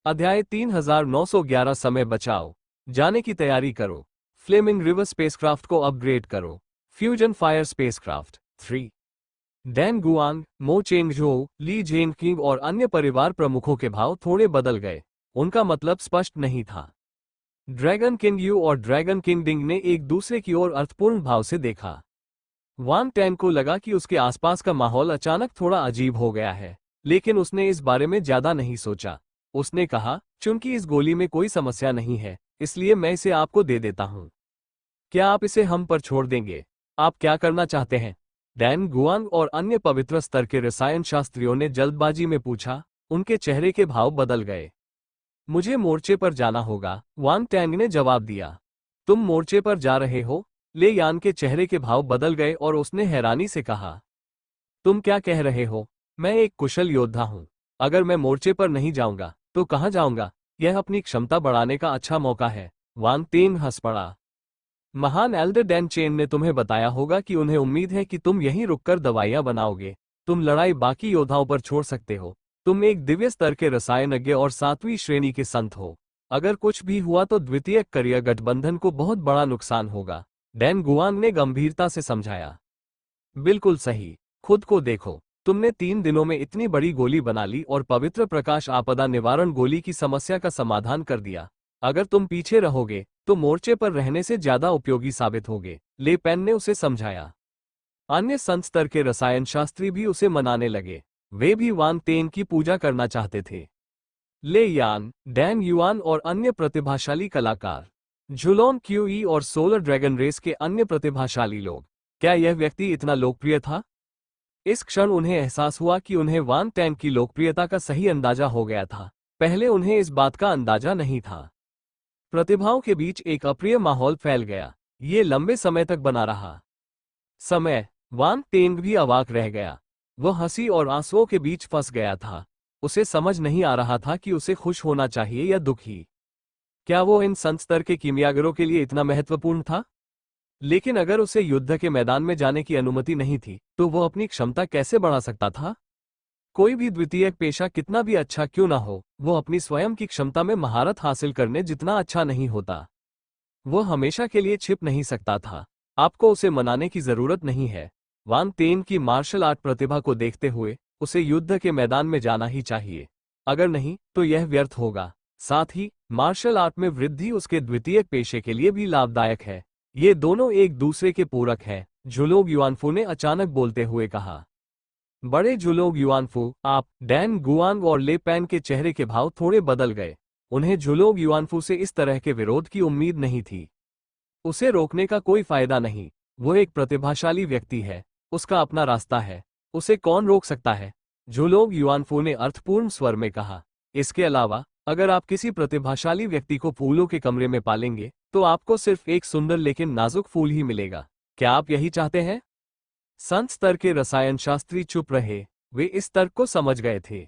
अध्याय 3911 समय बचाओ। जाने की तैयारी करो। फ्लेमिंग रिवर स्पेसक्राफ्ट को अपग्रेड करो। Fusion fire spacecraft 3। डैन गुआंग, मो चेंगझोउ, ली जेनकिंग और अन्य परिवार प्रमुखों के भाव थोड़े बदल गए। उनका मतलब स्पष्ट नहीं था। ड्रैगन किंग यू और ड्रैगन किंग डिंग ने एक दूसरे की ओर अर्थपूर्ण भाव से देखा। वांग टैंग को लगा कि उसके आसपास का माहौल अचानक थोड़ा अजीब हो गया है, लेकिन उसने इस बारे में ज्यादा नहीं सोचा। उसने कहा, चूंकि इस गोली में कोई समस्या नहीं है, इसलिए मैं इसे आपको दे देता हूं। क्या आप इसे हम पर छोड़ देंगे? आप क्या करना चाहते हैं? डैन गुआंग और अन्य पवित्र स्तर के रसायन शास्त्रियों ने जल्दबाजी में पूछा। उनके चेहरे के भाव बदल गए। मुझे मोर्चे पर जाना होगा, वांग टैंग ने जवाब दिया। तुम मोर्चे पर जा रहे हो? ले यान के चेहरे के भाव बदल गए और उसने हैरानी से कहा, तुम क्या कह रहे हो? मैं एक कुशल योद्धा हूं। अगर मैं मोर्चे पर नहीं जाऊंगा तो कहां जाऊंगा? यह अपनी क्षमता बढ़ाने का अच्छा मौका है। वांग तेंग हंस पड़ा। महान एल्डर डैन चेन ने तुम्हें बताया होगा कि उन्हें उम्मीद है कि तुम यहीं रुककर दवाइयां बनाओगे। तुम लड़ाई बाकी योद्धाओं पर छोड़ सकते हो। तुम एक दिव्य स्तर के रसायनज्ञ और 7वीं श्रेणी के संत हो। अगर कुछ भी हुआ तो द्वितीय करियर गठबंधन को बहुत बड़ा नुकसान होगा। डैन गुआंग ने गंभीरता से समझाया। बिल्कुल सही। खुद को देखो, तुमने 3 दिनों में इतनी बड़ी गोली बना ली और पवित्र प्रकाश आपदा निवारण गोली की समस्या का समाधान कर दिया। अगर तुम पीछे रहोगे तो मोर्चे पर रहने से ज्यादा उपयोगी साबित होगे, ले पेन ने उसे समझाया। अन्य संत स्तर के रसायन शास्त्री भी उसे मनाने लगे। वे भी वांग तेन की पूजा करना चाहते थे। ले यान, डैन युआन और अन्य प्रतिभाशाली कलाकार, झुलोन क्यूई और सोलर ड्रैगन रेस के अन्य प्रतिभाशाली लोग। क्या यह व्यक्ति इतना लोकप्रिय था? इस क्षण उन्हें एहसास हुआ कि उन्हें वांग टैंग की लोकप्रियता का सही अंदाजा हो गया था। पहले उन्हें इस बात का अंदाजा नहीं था। प्रतिभाओं के बीच एक अप्रिय माहौल फैल गया। ये लंबे समय तक बना रहा। वांग टेंग भी अवाक रह गया। वह हंसी और आंसुओं के बीच फंस गया था। उसे समझ नहीं आ रहा था कि उसे खुश होना चाहिए या दुखी। क्या वो इन संत स्तर के कीमियागरों के लिए इतना महत्वपूर्ण था? लेकिन अगर उसे युद्ध के मैदान में जाने की अनुमति नहीं थी, तो वो अपनी क्षमता कैसे बढ़ा सकता था? कोई भी द्वितीयक पेशा कितना भी अच्छा क्यों ना हो, वो अपनी स्वयं की क्षमता में महारत हासिल करने जितना अच्छा नहीं होता। वो हमेशा के लिए छिप नहीं सकता था। आपको उसे मनाने की जरूरत नहीं है। वांग तेन की मार्शल आर्ट प्रतिभा को देखते हुए उसे युद्ध के मैदान में जाना ही चाहिए। अगर नहीं तो यह व्यर्थ होगा। साथ ही मार्शल आर्ट में वृद्धि उसके द्वितीयक पेशे के लिए भी लाभदायक है। ये दोनों एक दूसरे के पूरक हैं, झुलोग युआनफू ने अचानक बोलते हुए कहा। बड़े झुलोग युआनफू, आप, डैन गुआंग और ले पैन के चेहरे के भाव थोड़े बदल गए। उन्हें झुलोग युआनफू से इस तरह के विरोध की उम्मीद नहीं थी। उसे रोकने का कोई फायदा नहीं। वो एक प्रतिभाशाली व्यक्ति है। उसका अपना रास्ता है। उसे कौन रोक सकता है? झुलोग युआनफू ने अर्थपूर्ण स्वर में कहा। इसके अलावा, अगर आप किसी प्रतिभाशाली व्यक्ति को फूलों के कमरे में पालेंगे तो आपको सिर्फ एक सुंदर लेकिन नाजुक फूल ही मिलेगा। क्या आप यही चाहते हैं? संत स्तर के रसायन शास्त्री चुप रहे। वे इस तर्क को समझ गए थे।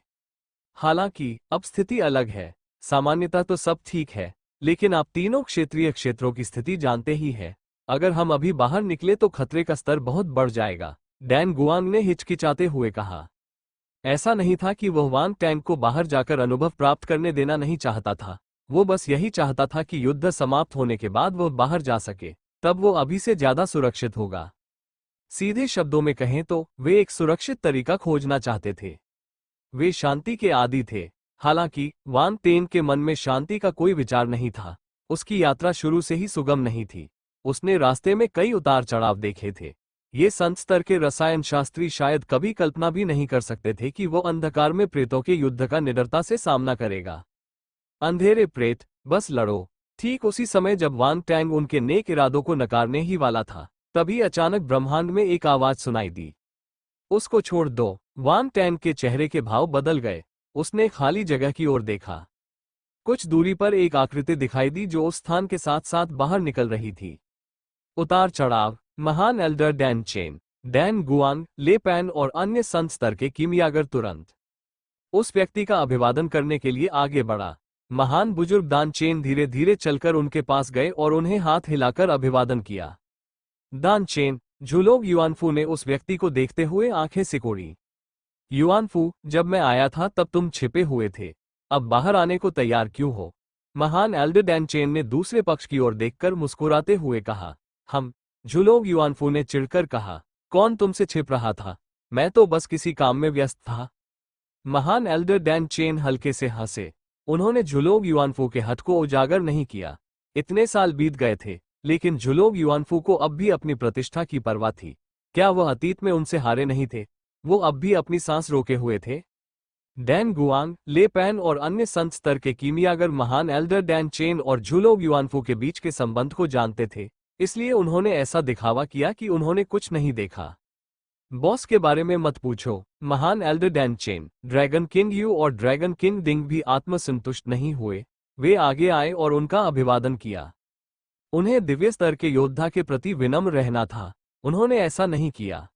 हालांकि अब स्थिति अलग है। सामान्यतः तो सब ठीक है, लेकिन आप तीनों क्षेत्रीय क्षेत्रों की स्थिति जानते ही हैं। अगर हम अभी बाहर निकले तो खतरे का स्तर बहुत बढ़ जाएगा, डैन गुआंग ने हिचकिचाते हुए कहा। ऐसा नहीं था कि वह वांग टैंग को बाहर जाकर अनुभव प्राप्त करने देना नहीं चाहता था। वो बस यही चाहता था कि युद्ध समाप्त होने के बाद वह बाहर जा सके। तब वो अभी से ज्यादा सुरक्षित होगा। सीधे शब्दों में कहें तो वे एक सुरक्षित तरीका खोजना चाहते थे। वे शांति के आदी थे। हालांकि वांग तेन के मन में शांति का कोई विचार नहीं था। उसकी यात्रा शुरू से ही सुगम नहीं थी। उसने रास्ते में कई उतार चढ़ाव देखे थे। ये संत स्तर के रसायन शास्त्री शायद कभी कल्पना भी नहीं कर सकते थे कि वो अंधकार में प्रेतों के युद्ध का निडरता से सामना करेगा। अंधेरे प्रेत, बस लड़ो। ठीक उसी समय जब वांग टैंग उनके नेक इरादों को नकारने ही वाला था, तभी अचानक ब्रह्मांड में एक आवाज सुनाई दी। उसको छोड़ दो। वांग टैंग के चेहरे के भाव बदल गए। उसने खाली जगह की ओर देखा। कुछ दूरी पर एक आकृति दिखाई दी जो उस स्थान के साथ साथ बाहर निकल रही थी। उतार चढ़ाव, महान एल्डर डैन चेन, डैन गुआंग, ले पैन और अन्य संत स्तर के कीमियागर तुरंत उस व्यक्ति का अभिवादन करने के लिए आगे बढ़ा। महान बुजुर्ग दान चेन धीरे धीरे चलकर उनके पास गए और उन्हें हाथ हिलाकर अभिवादन किया। दान चेन, झुलोग युआनफू ने उस व्यक्ति को देखते हुए आंखें सिकोड़ी। युआनफू, जब मैं आया था तब तुम छिपे हुए थे। अब बाहर आने को तैयार क्यों हो? महान एल्डर डैन चेन ने दूसरे पक्ष की ओर देखकर मुस्कुराते हुए कहा। हम। झुलोग युआनफू ने चिढ़कर कहा। कौन तुमसे छिप रहा था? मैं तो बस किसी काम में व्यस्त था। महान एल्डर डैन चेन हल्के से हंसे। उन्होंने झुलोग युआनफू के हठ को उजागर नहीं किया। इतने साल बीत गए थे, लेकिन झुलोग युआनफू को अब भी अपनी प्रतिष्ठा की परवाह थी। क्या वह अतीत में उनसे हारे नहीं थे? वो अब भी अपनी सांस रोके हुए थे। डैन गुआंग, ले पैन और अन्य संत स्तर के कीमियागर महान एल्डर डैन चेन और झुलोग युआनफू के बीच के संबंध को जानते थे, इसलिए उन्होंने ऐसा दिखावा किया कि उन्होंने कुछ नहीं देखा। बॉस के बारे में मत पूछो। महान Elder Dan chain, dragon king you और ड्रैगन किंग डिंग भी आत्मसंतुष्ट नहीं हुए। वे आगे आए और उनका अभिवादन किया। उन्हें दिव्य स्तर के योद्धा के प्रति विनम्र रहना था। उन्होंने ऐसा नहीं किया।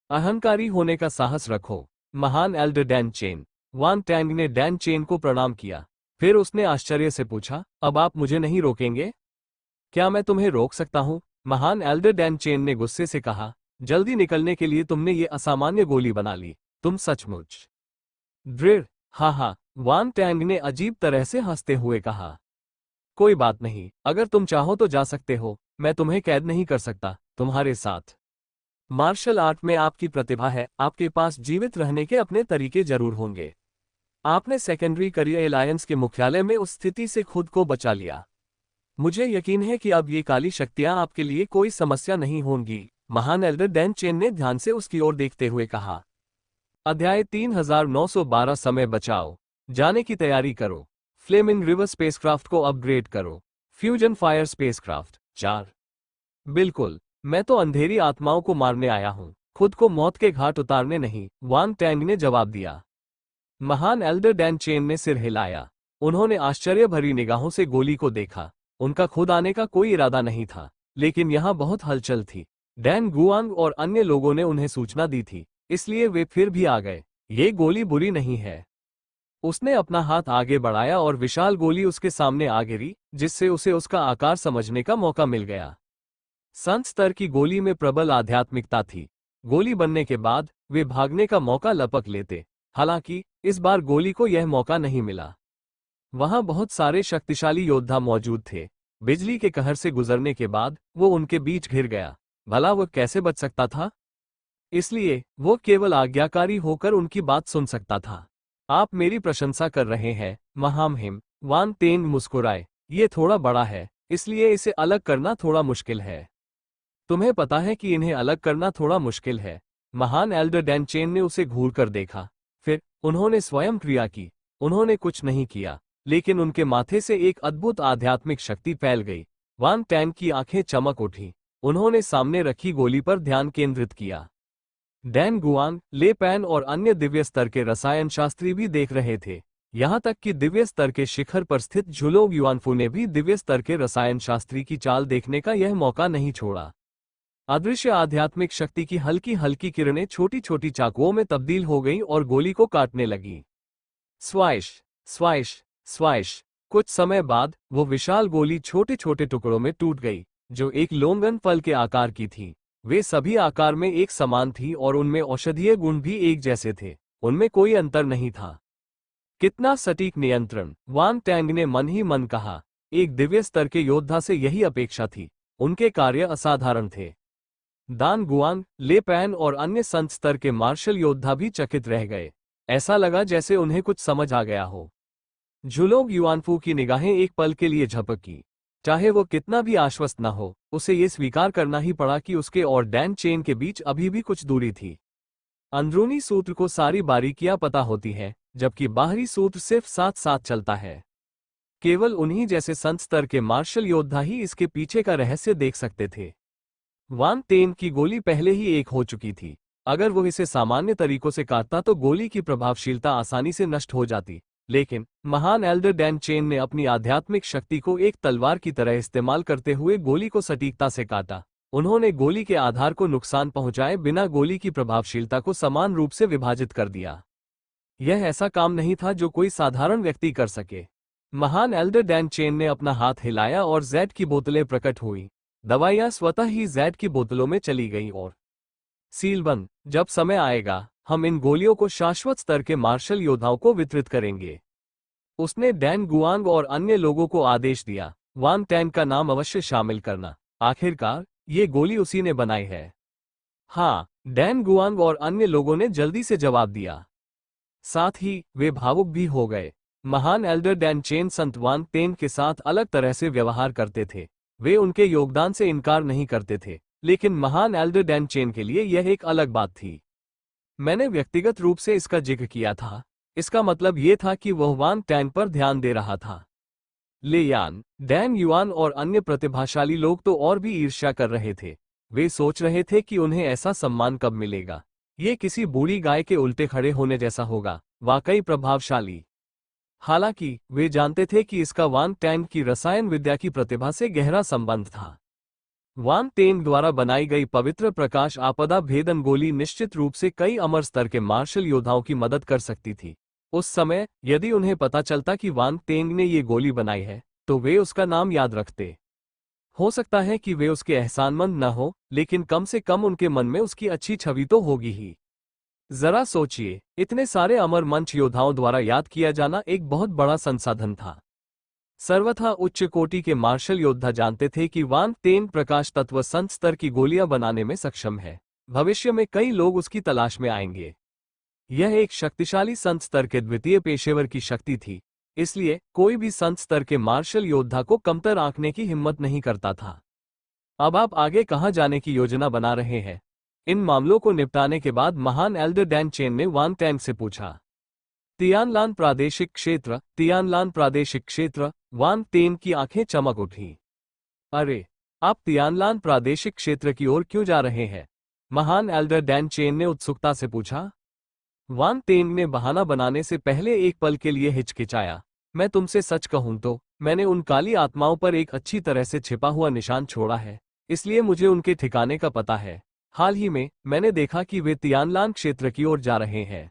अहंकारी होने का साहस रखो। महान एल्डर डैन चेन। वान टैंग ने डैन चेन को प्रणाम किया। फिर उसने आश्चर्य से पूछा, अब आप मुझे नहीं रोकेंगे? क्या मैं तुम्हें रोक सकता हूं? महान एल्डर डैन चेन ने गुस्से से कहा। जल्दी निकलने के लिए तुमने ये असामान्य गोली बना ली। तुम सचमुच दृढ़। हाँ, वान टैंग ने अजीब तरह से हंसते हुए कहा। कोई बात नहीं, अगर तुम चाहो तो जा सकते हो। मैं तुम्हें कैद नहीं कर सकता। तुम्हारे साथ मार्शल आर्ट में आपकी प्रतिभा है, आपके पास जीवित रहने के अपने तरीके जरूर होंगे। आपने सेकेंडरी करियर अलायंस के मुख्यालय में उस स्थिति से खुद को बचा लिया। मुझे यकीन है कि अब ये काली शक्तियां आपके लिए कोई समस्या नहीं होंगी। महान एल्डर डैन चेन ने ध्यान से उसकी ओर देखते हुए कहा। अध्याय 3912 समय बचाओ। जाने की तैयारी करो। फ्लेमिंग रिवर स्पेसक्राफ्ट को अपग्रेड करो। Fusion fire spacecraft 4। बिल्कुल, मैं तो अंधेरी आत्माओं को मारने आया हूं, खुद को मौत के घाट उतारने नहीं, वांग टैंग ने जवाब दिया। महान एल्डर डैन चेन ने सिर हिलाया। उन्होंने आश्चर्य भरी निगाहों से गोली को देखा। उनका खुद आने का कोई इरादा नहीं था, लेकिन यहां बहुत हलचल थी। डैन गुआंग और अन्य लोगों ने उन्हें सूचना दी थी, इसलिए वे फिर भी आ गए। ये गोली बुरी नहीं है। उसने अपना हाथ आगे बढ़ाया और विशाल गोली उसके सामने आ गिरी, जिससे उसे उसका आकार समझने का मौका मिल गया। संत स्तर की गोली में प्रबल आध्यात्मिकता थी। गोली बनने के बाद वे भागने का मौका लपक लेते, हालांकि इस बार गोली को यह मौका नहीं मिला। वहां बहुत सारे शक्तिशाली योद्धा मौजूद थे। बिजली के कहर से गुजरने के बाद वो उनके बीच घिर गया। भला वह कैसे बच सकता था? इसलिए वो केवल आज्ञाकारी होकर उनकी बात सुन सकता था। आप मेरी प्रशंसा कर रहे हैं, महामहिम। वान तेंग मुस्कुराए। ये थोड़ा बड़ा है, इसलिए इसे अलग करना थोड़ा मुश्किल है। तुम्हें पता है कि इन्हें अलग करना थोड़ा मुश्किल है। महान एल्डर डैन चेन ने उसे घूरकर देखा। फिर उन्होंने स्वयं क्रिया की। उन्होंने कुछ नहीं किया, लेकिन उनके माथे से एक अद्भुत आध्यात्मिक शक्ति फैल गई। वान टैंग की आंखें चमक उठी। उन्होंने सामने रखी गोली पर ध्यान केंद्रित किया। डैन गुआंग, ले पैन और अन्य दिव्य स्तर के रसायन शास्त्री भी देख रहे थे। यहां तक कि दिव्य स्तर के शिखर पर स्थित झुलोग युआनफू ने भी दिव्य स्तर के रसायन शास्त्री की चाल देखने का यह मौका नहीं छोड़ा। अदृश्य आध्यात्मिक शक्ति की हल्की हल्की किरणें छोटी छोटी चाकुओं में तब्दील हो गईं और गोली को काटने लगी। स्वाइश, स्वाइश, स्वाइश। कुछ समय बाद वो विशाल गोली छोटे छोटे टुकड़ों में टूट गई, जो एक लोंगन फल के आकार की थी। वे सभी आकार में एक समान थी और उनमें औषधीय गुण भी एक जैसे थे। उनमें कोई अंतर नहीं था। कितना सटीक नियंत्रण, वांग टैंग ने मन ही मन कहा। एक दिव्य स्तर के योद्धा से यही अपेक्षा थी। उनके कार्य असाधारण थे। दान गुआंग, ले पैन और अन्य संत स्तर के मार्शल योद्धा भी चकित रह गए। ऐसा लगा जैसे उन्हें कुछ समझ आ गया हो। झुलोग युआनफू की निगाहें एक पल के लिए झपकी। चाहे वो कितना भी आश्वस्त न हो, उसे ये स्वीकार करना ही पड़ा कि उसके और डैन चेन के बीच अभी भी कुछ दूरी थी। अंदरूनी सूत्र को सारी बारीकियां पता होती है, जबकि बाहरी सूत्र सिर्फ साथ साथ चलता है। केवल उन्हीं जैसे संत स्तर के मार्शल योद्धा ही इसके पीछे का रहस्य देख सकते थे। वांग तेन की गोली पहले ही एक हो चुकी थी। अगर वो इसे सामान्य तरीकों से काटता तो गोली की प्रभावशीलता आसानी से नष्ट हो जाती, लेकिन महान एल्डर डैन चेन ने अपनी आध्यात्मिक शक्ति को एक तलवार की तरह इस्तेमाल करते हुए गोली को सटीकता से काटा। उन्होंने गोली के आधार को नुकसान पहुंचाए बिना गोली की प्रभावशीलता को समान रूप से विभाजित कर दिया। यह ऐसा काम नहीं था जो कोई साधारण व्यक्ति कर सके। महान एल्डर डैन चेन ने अपना हाथ हिलाया और जैड की बोतलें प्रकट हुई। दवाइयां स्वतः ही जैड की बोतलों में चली गईं और सीलबंद। जब समय आएगा, हम इन गोलियों को शाश्वत स्तर के मार्शल योद्धाओं को वितरित करेंगे। उसने डैन गुआंग और अन्य लोगों को आदेश दिया, वान टैंग का नाम अवश्य शामिल करना। आखिरकार ये गोली उसी ने बनाई है। हाँ, डैन गुआंग और अन्य लोगों ने जल्दी से जवाब दिया। साथ ही वे भावुक भी हो गए। महान एल्डर डैन चेन संत वान तेन के साथ अलग तरह से व्यवहार करते थे। वे उनके योगदान से इनकार नहीं करते थे, लेकिन महान एल्डर डैन चेन के लिए यह एक अलग बात थी। मैंने व्यक्तिगत रूप से इसका जिक्र किया था। इसका मतलब यह था कि वह वान टैन पर ध्यान दे रहा था। ले यान, डैन युआन और अन्य प्रतिभाशाली लोग तो और भी ईर्ष्या कर रहे थे। वे सोच रहे थे कि उन्हें ऐसा सम्मान कब मिलेगा। ये किसी बूढ़ी गाय के उल्टे खड़े होने जैसा होगा, वाकई प्रभावशाली। हालांकि वे जानते थे कि इसका वान टैंग की रसायन विद्या की प्रतिभा से गहरा संबंध था। वान तेंग द्वारा बनाई गई पवित्र प्रकाश आपदा भेदन गोली निश्चित रूप से कई अमर स्तर के मार्शल योद्धाओं की मदद कर सकती थी। उस समय यदि उन्हें पता चलता कि वान तेंग ने ये गोली बनाई है, तो वे उसका नाम याद रखते। हो सकता है कि वे उसके एहसानमंद न हो, लेकिन कम से कम उनके मन में उसकी अच्छी छवि तो होगी ही। जरा सोचिए, इतने सारे अमर मंच योद्धाओं द्वारा याद किया जाना एक बहुत बड़ा संसाधन था। सर्वथा उच्च कोटि के मार्शल योद्धा जानते थे कि वान तेन प्रकाश तत्व संत स्तर की गोलियां बनाने में सक्षम है। भविष्य में कई लोग उसकी तलाश में आएंगे। यह एक शक्तिशाली संत स्तर के द्वितीय पेशेवर की शक्ति थी, इसलिए कोई भी संत स्तर के मार्शल योद्धा को कमतर आंकने की हिम्मत नहीं करता था। अब आप आगे कहां जाने की योजना बना रहे हैं? इन मामलों को निपटाने के बाद महान एल्डर डैन चेन ने वान टैंग से पूछा। तियानलान प्रादेशिक क्षेत्र, तियानलान प्रादेशिक क्षेत्र। वान तेन की आंखें चमक उठी। अरे, आप तियानलान प्रादेशिक क्षेत्र की ओर क्यों जा रहे हैं? महान एल्डर डैन चेन ने उत्सुकता से पूछा। वान तेन ने बहाना बनाने से पहले एक पल के लिए हिचकिचाया। मैं तुमसे सच कहूं तो मैंने उन काली आत्माओं पर एक अच्छी तरह से छिपा हुआ निशान छोड़ा है, इसलिए मुझे उनके ठिकाने का पता है। हाल ही में मैंने देखा कि वे तियानलान क्षेत्र की ओर जा रहे हैं।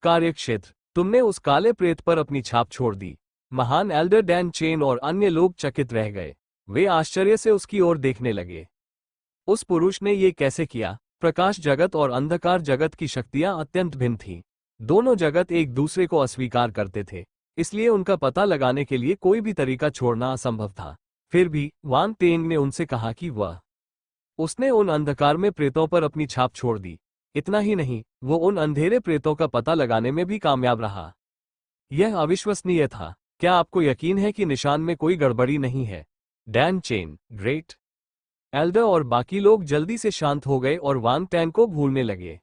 कार्यक्षेत्र, तुमने उस काले प्रेत पर अपनी छाप छोड़ दी। महान एल्डर डैन चेन और अन्य लोग चकित रह गए। वे आश्चर्य से उसकी ओर देखने लगे। उस पुरुष ने ये कैसे किया? प्रकाश जगत और अंधकार जगत की शक्तियां अत्यंत भिन्न थीं। दोनों जगत एक दूसरे को अस्वीकार करते थे, इसलिए उनका पता लगाने के लिए कोई भी तरीका छोड़ना असंभव था। फिर भी वान तेंग ने उनसे कहा कि उसने उन अंधकार में प्रेतों पर अपनी छाप छोड़ दी। इतना ही नहीं, वो उन अंधेरे प्रेतों का पता लगाने में भी कामयाब रहा। यह अविश्वसनीय था। क्या आपको यकीन है कि निशान में कोई गड़बड़ी नहीं है? डैन चेन, ग्रेट एल्डर और बाकी लोग जल्दी से शांत हो गए और वान टैंग को भूलने लगे।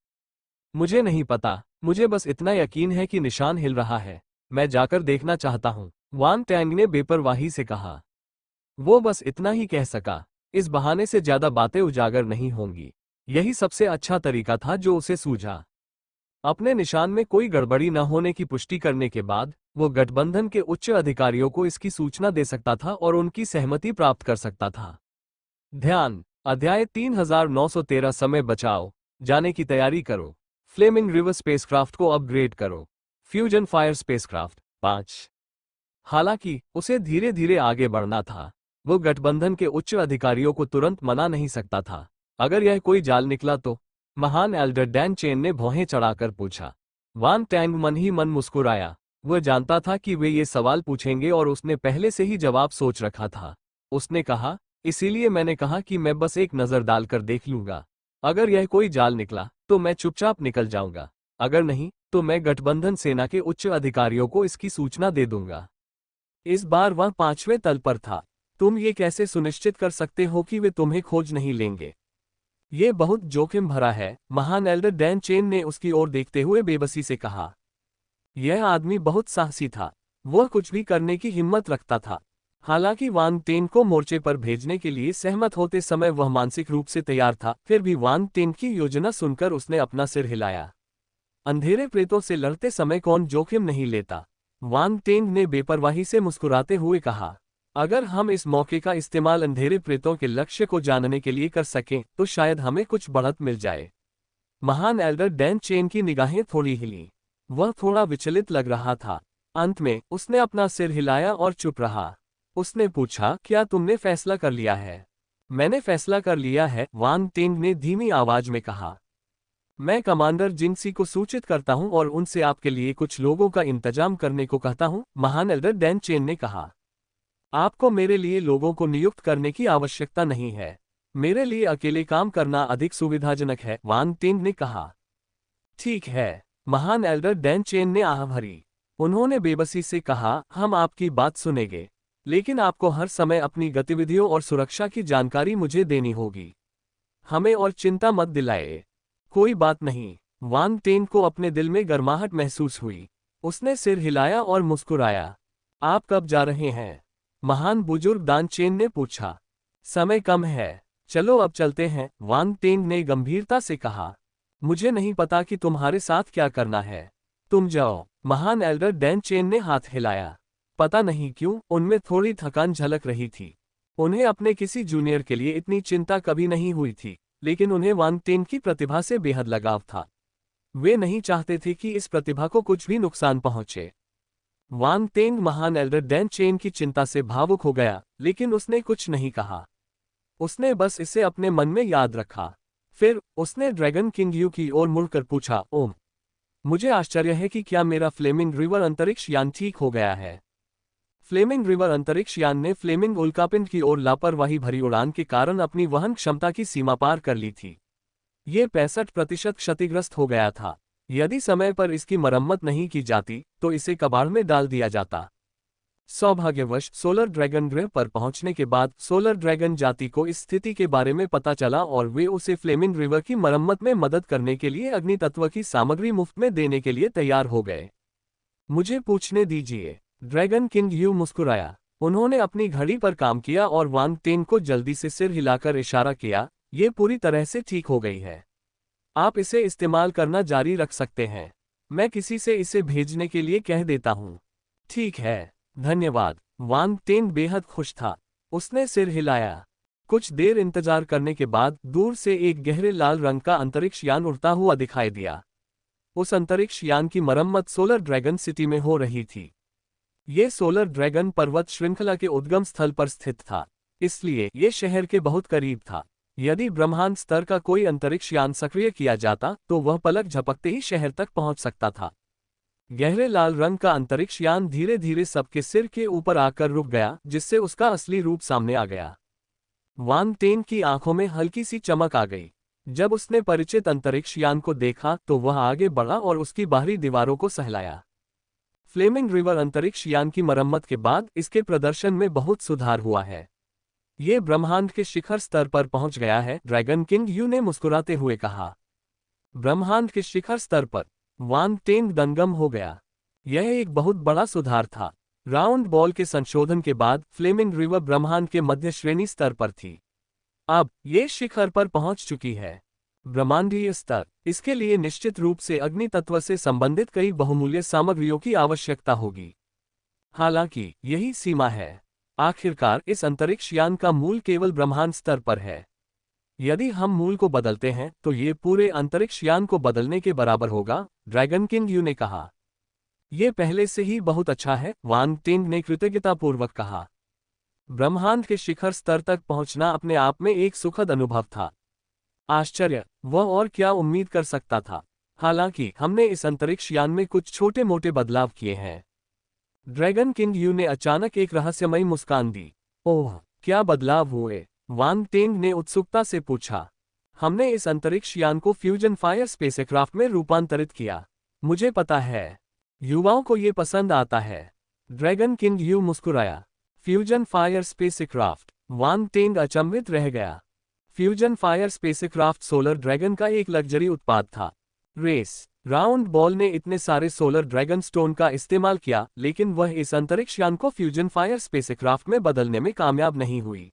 मुझे नहीं पता, मुझे बस इतना यकीन है कि निशान हिल रहा है। मैं जाकर देखना चाहता हूं, वान टैंग ने बेपरवाही से कहा। वो बस इतना ही कह सका। इस बहाने से ज्यादा बातें उजागर नहीं होंगी। यही सबसे अच्छा तरीका था जो उसे सूझा। अपने निशान में कोई गड़बड़ी न होने की पुष्टि करने के बाद वो गठबंधन के उच्च अधिकारियों को इसकी सूचना दे सकता था और उनकी सहमति प्राप्त कर सकता था। ध्यान, अध्याय 3913 समय बचाओ। जाने की तैयारी करो। फ्लेमिंग रिवर स्पेसक्राफ्ट को अपग्रेड करो। Fusion fire spacecraft 5। हालांकि उसे धीरे धीरे आगे बढ़ना था। वो गठबंधन के उच्च अधिकारियों को तुरंत मना नहीं सकता था। अगर यह कोई जाल निकला तो? महान एल्डर डैन चेन ने भौहें चढ़ाकर पूछा। वान टैंग मन ही मन मुस्कुराया। वह जानता था कि वे ये सवाल पूछेंगे और उसने पहले से ही जवाब सोच रखा था। उसने कहा, इसीलिए मैंने कहा कि मैं बस एक नजर डालकर देख लूंगा। अगर यह कोई जाल निकला तो मैं चुपचाप निकल जाऊंगा, अगर नहीं तो मैं गठबंधन सेना के उच्च अधिकारियों को इसकी सूचना दे दूंगा। इस बार वह 5वें तल पर था। तुम ये कैसे सुनिश्चित कर सकते हो कि वे तुम्हें खोज नहीं लेंगे? ये बहुत जोखिम भरा है, महान एल्डर डैन चेन ने उसकी ओर देखते हुए बेबसी से कहा। यह आदमी बहुत साहसी था। वह कुछ भी करने की हिम्मत रखता था। हालांकि वान तेन को मोर्चे पर भेजने के लिए सहमत होते समय वह मानसिक रूप से तैयार था, फिर भी वान तेन की योजना सुनकर उसने अपना सिर हिलाया। अंधेरे प्रेतों से लड़ते समय कौन जोखिम नहीं लेता? वान तेन ने बेपरवाही से मुस्कुराते हुए कहा। अगर हम इस मौके का इस्तेमाल अंधेरे प्रेतों के लक्ष्य को जानने के लिए कर सकें तो शायद हमें कुछ बढ़त मिल जाए। महान एल्डर डैन चेन की निगाहें थोड़ी हिली। वह थोड़ा विचलित लग रहा था। अंत में उसने अपना सिर हिलाया और चुप रहा। उसने पूछा, क्या तुमने फैसला कर लिया है? मैंने फैसला कर लिया है, वान तेंग ने धीमी आवाज में कहा। मैं कमांडर जिंगसी को सूचित करता हूं और उनसे आपके लिए कुछ लोगों का इंतजाम करने को कहता हूं, महान एल्डर डैन चेन ने कहा। आपको मेरे लिए लोगों को नियुक्त करने की आवश्यकता नहीं है। मेरे लिए अकेले काम करना अधिक सुविधाजनक है, वान टेंग ने कहा। ठीक है, महान एल्डर डैन चेन ने आह भरी। उन्होंने बेबसी से कहा, हम आपकी बात सुनेंगे, लेकिन आपको हर समय अपनी गतिविधियों और सुरक्षा की जानकारी मुझे देनी होगी। हमें और चिंता मत दिलाए। कोई बात नहीं। वान टेन को अपने दिल में गर्माहट महसूस हुई। उसने सिर हिलाया और मुस्कुराया। आप कब जा रहे हैं? महान बुजुर्ग दान चेन ने पूछा। समय कम है, चलो अब चलते हैं, वान टेन ने गंभीरता से कहा। मुझे नहीं पता कि तुम्हारे साथ क्या करना है। तुम जाओ, महान एल्डर डैन चेन ने हाथ हिलाया। पता नहीं क्यों उनमें थोड़ी थकान झलक रही थी। उन्हें अपने किसी जूनियर के लिए इतनी चिंता कभी नहीं हुई थी, लेकिन उन्हें वान टेन की प्रतिभा से बेहद लगाव था। वे नहीं चाहते थे कि इस प्रतिभा को कुछ भी नुकसान पहुंचे। वान टेन महान एल्डर डैन चेन की चिंता से भावुक हो गया, लेकिन उसने कुछ नहीं कहा। उसने बस इसे अपने मन में याद रखा। फिर उसने ड्रैगन किंग यू की ओर मुड़कर पूछा, ओम, मुझे आश्चर्य है कि क्या मेरा फ्लेमिंग रिवर अंतरिक्ष यान ठीक हो गया है? फ्लेमिंग रिवर अंतरिक्ष यान ने फ्लेमिंग उल्कापिंड की ओर लापरवाही भरी उड़ान के कारण अपनी वहन क्षमता की सीमा पार कर ली थी। ये 65% क्षतिग्रस्त हो गया था। यदि समय पर इसकी मरम्मत नहीं की जाती तो इसे कबाड़ में डाल दिया जाता। सौभाग्यवश सोलर ड्रैगन ग्रह पर पहुंचने के बाद सोलर ड्रैगन जाति को इस स्थिति के बारे में पता चला और वे उसे फ्लेमिंग रिवर की मरम्मत में मदद करने के लिए अग्नि तत्व की सामग्री मुफ्त में देने के लिए तैयार हो गए। मुझे पूछने दीजिए, ड्रैगन किंग यू मुस्कुराया। उन्होंने अपनी घड़ी पर काम किया और वांग टेन को जल्दी से सिर हिलाकर इशारा किया, ये पूरी तरह से ठीक हो गई है। आप इसे इस्तेमाल करना जारी रख सकते हैं। मैं किसी से इसे भेजने के लिए कह देता हूँ। ठीक है, धन्यवाद। वांग टेन बेहद खुश था। उसने सिर हिलाया। कुछ देर इंतजार करने के बाद दूर से एक गहरे लाल रंग का अंतरिक्ष यान उड़ता हुआ दिखाई दिया। उस अंतरिक्ष यान की मरम्मत सोलर ड्रैगन सिटी में हो रही थी। ये सोलर ड्रैगन पर्वत श्रृंखला के उद्गम स्थल पर स्थित था, इसलिए ये शहर के बहुत करीब था। यदि ब्रह्मांड स्तर का कोई अंतरिक्ष यान सक्रिय किया जाता तो वह पलक झपकते ही शहर तक पहुंच सकता था। गहरे लाल रंग का अंतरिक्ष यान धीरे धीरे सबके सिर के ऊपर आकर रुक गया, जिससे उसका असली रूप सामने आ गया। वान टेन की आंखों में हल्की सी चमक आ गई। जब उसने परिचित अंतरिक्ष यान को देखा तो वह आगे बढ़ा और उसकी बाहरी दीवारों को सहलाया। फ्लेमिंग रिवर अंतरिक्ष यान की मरम्मत के बाद इसके प्रदर्शन में बहुत सुधार हुआ है। ये ब्रह्मांड के शिखर स्तर पर पहुंच गया है, ड्रैगन किंग यू ने मुस्कुराते हुए कहा। ब्रह्मांड के शिखर स्तर पर? वान टेन दंगम हो गया। यह एक बहुत बड़ा सुधार था। राउंड बॉल के संशोधन के बाद फ्लेमिंग रिवर ब्रह्मांड के मध्य श्रेणी स्तर पर थी। अब ये शिखर पर पहुंच चुकी है। ब्रह्मांडीय स्तर, इसके लिए निश्चित रूप से अग्नि तत्व से संबंधित कई बहुमूल्य सामग्रियों की आवश्यकता होगी। हालांकि यही सीमा है। आखिरकार इस अंतरिक्ष यान का मूल केवल ब्रह्मांड स्तर पर है। यदि हम मूल को बदलते हैं तो ये पूरे अंतरिक्ष यान को बदलने के बराबर होगा, ड्रैगन किंग यू ने कहा। यह पहले से ही बहुत अच्छा है, वान टेन ने कृतज्ञतापूर्वक कहा। ब्रह्मांड के शिखर स्तर तक पहुंचना अपने आप में एक सुखद अनुभव था। आश्चर्य, वह और क्या उम्मीद कर सकता था। हालांकि हमने इस अंतरिक्ष यान में कुछ छोटे मोटे बदलाव किए हैं। ड्रैगन किंग यू ने अचानक एक रहस्यमयी मुस्कान दी। ओह, क्या बदलाव हुए? वान टेन ने उत्सुकता से पूछा। हमने इस अंतरिक्ष यान को फ्यूजन फायर स्पेसक्राफ्ट में रूपांतरित किया। मुझे पता है, युवाओं को ये पसंद आता है। ड्रैगन किंग यू मुस्कुराया। Fusion fire spacecraft? वान टेन अचंभित रह गया। Fusion fire spacecraft solar dragon का एक लग्जरी उत्पाद था। रेस राउंड बॉल ने इतने सारे सोलर ड्रैगन स्टोन का इस्तेमाल किया, लेकिन वह इस अंतरिक्ष यान को फ्यूजन फायर स्पेसक्राफ्ट में बदलने में कामयाब नहीं हुई।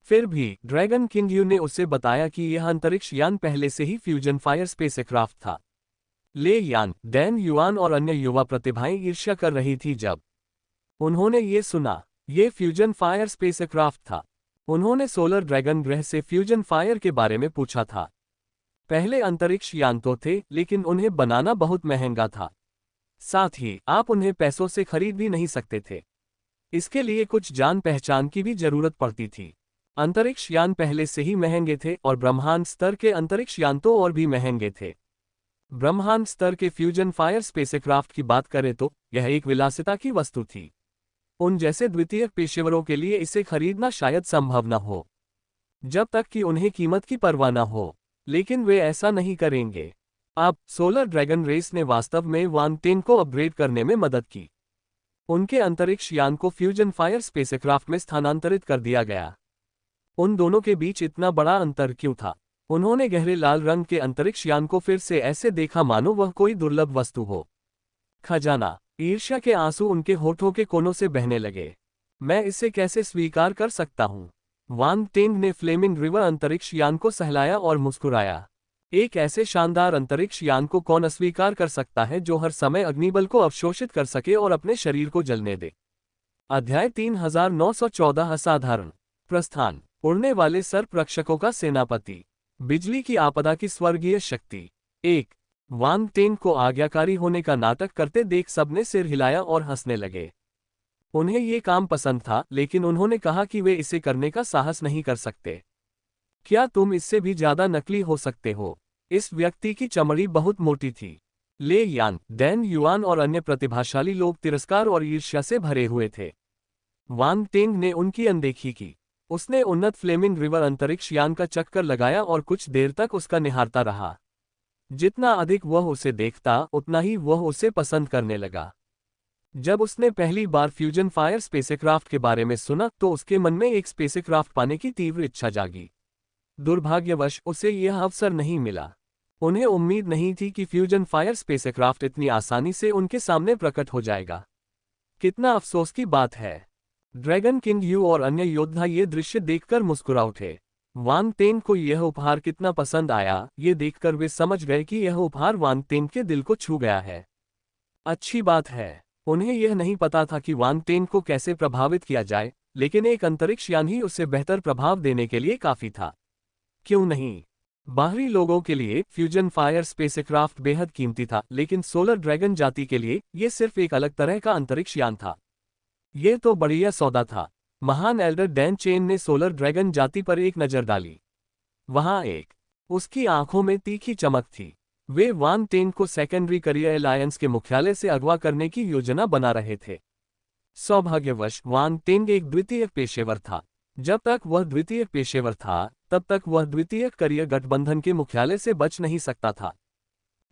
फिर भी ड्रैगन किंग यू ने उसे बताया कि यह अंतरिक्ष यान पहले से ही फ्यूजन फायर स्पेसक्राफ्ट था। ले यान, डैन युआन और अन्य युवा प्रतिभाएं ईर्ष्या कर रही थी जब उन्होंने ये सुना। ये फ्यूजन फायर स्पेसक्राफ्ट था। उन्होंने सोलर ड्रैगन ग्रह से फ्यूजन फायर के बारे में पूछा था। पहले अंतरिक्ष यान तो थे, लेकिन उन्हें बनाना बहुत महंगा था। साथ ही आप उन्हें पैसों से खरीद भी नहीं सकते थे। इसके लिए कुछ जान पहचान की भी जरूरत पड़ती थी। अंतरिक्ष यान पहले से ही महंगे थे और ब्रह्मांड स्तर के अंतरिक्ष यान तो और भी महंगे थे। ब्रह्मांड स्तर के फ्यूजन फायर स्पेसक्राफ्ट की बात करें तो यह एक विलासिता की वस्तु थी। उन जैसे द्वितीय पेशेवरों के लिए इसे खरीदना शायद संभव न हो, जब तक कि उन्हें कीमत की परवाह न हो, लेकिन वे ऐसा नहीं करेंगे। अब सोलर ड्रैगन रेस ने वास्तव में वान 10 को अपग्रेड करने में मदद की। उनके अंतरिक्ष यान को फ्यूजन फायर स्पेसक्राफ्ट में स्थानांतरित कर दिया गया। उन दोनों के बीच इतना बड़ा अंतर क्यों था? उन्होंने गहरे लाल रंग के अंतरिक्ष यान को फिर से ऐसे देखा मानो वह कोई दुर्लभ वस्तु हो। खजाना। ईर्ष्या के आंसू उनके होठों के कोनों से बहने लगे। मैं इसे कैसे स्वीकार कर सकता हूं? वान टेंग ने फ्लेमिंग रिवर अंतरिक्ष यान को सहलाया और मुस्कुराया। एक ऐसे शानदार अंतरिक्ष यान को कौन अस्वीकार कर सकता है जो हर समय अग्निबल को अवशोषित कर सके और अपने शरीर को जलने दे। अध्याय 3914 असाधारण प्रस्थान। उड़ने वाले सर्परक्षकों का सेनापति। बिजली की आपदा की स्वर्गीय शक्ति। एक। वान टेंग को आज्ञाकारी होने का नाटक करते देख सबने सिर हिलाया और हंसने लगे। उन्हें ये काम पसंद था, लेकिन उन्होंने कहा कि वे इसे करने का साहस नहीं कर सकते। क्या तुम इससे भी ज्यादा नकली हो सकते हो? इस व्यक्ति की चमड़ी बहुत मोटी थी। ले यान, डैन युआन और अन्य प्रतिभाशाली लोग तिरस्कार और ईर्ष्या से भरे हुए थे। वान टेंग ने उनकी अनदेखी की। उसने उन्नत फ्लेमिंग रिवर अंतरिक्ष यान का चक्कर लगाया और कुछ देर तक उसका निहारता रहा। जितना अधिक वह उसे देखता, उतना ही वह उसे पसंद करने लगा। जब उसने पहली बार फ्यूजन फायर स्पेसक्राफ्ट के बारे में सुना तो उसके मन में एक स्पेसक्राफ्ट पाने की तीव्र इच्छा जागी। दुर्भाग्यवश उसे यह अवसर नहीं मिला। उन्हें उम्मीद नहीं थी कि फ्यूजन फायर स्पेसक्राफ्ट इतनी आसानी से उनके सामने प्रकट हो जाएगा। कितना अफसोस की बात है। ड्रैगन किंग यू और अन्य योद्धा ये दृश्य देखकर मुस्कुरा उठे। वान टेन को यह उपहार कितना पसंद आया, ये देखकर वे समझ गए कि यह उपहार वान टेन के दिल को छू गया है। अच्छी बात है। उन्हें यह नहीं पता था कि वान टेन को कैसे प्रभावित किया जाए, लेकिन एक अंतरिक्ष यान ही उसे बेहतर प्रभाव देने के लिए काफी था। क्यों नहीं? बाहरी लोगों के लिए फ्यूजन फायर स्पेसक्राफ्ट बेहद कीमती था, लेकिन सोलर ड्रैगन जाति के लिए यह सिर्फ एक अलग तरह का अंतरिक्ष यान था। यह तो बढ़िया सौदा था। महान एल्डर डैन चेन ने सोलर ड्रैगन जाति पर एक नजर डाली। वहां एक। उसकी आंखों में तीखी चमक थी। वे वान टेन को सेकेंडरी करियर अलायंस के मुख्यालय से अगवा करने की योजना बना रहे थे। सौभाग्यवश वान टेन एक द्वितीय पेशेवर था। जब तक वह द्वितीय पेशेवर था, तब तक वह द्वितीय करियर गठबंधन के मुख्यालय से बच नहीं सकता था।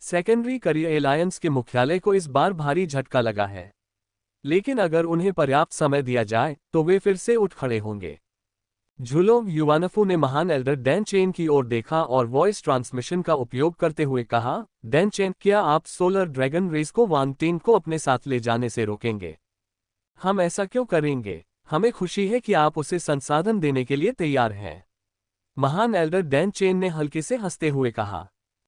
सेकेंडरी करियर अलायंस के मुख्यालय को इस बार भारी झटका लगा है, लेकिन अगर उन्हें पर्याप्त समय दिया जाए तो वे फिर से उठ खड़े होंगे। झुलोंग युवानफू ने महान एल्डर डैन चेन की ओर देखा और वॉइस ट्रांसमिशन का उपयोग करते हुए कहा, डैन चेन, क्या आप सोलर ड्रैगन रेस को वान टेन को अपने साथ ले जाने से रोकेंगे? हम ऐसा क्यों करेंगे? हमें खुशी है कि आप उसे संसाधन देने के लिए तैयार हैं। महान एल्डर डैन चेन ने हल्के से हंसते हुए कहा।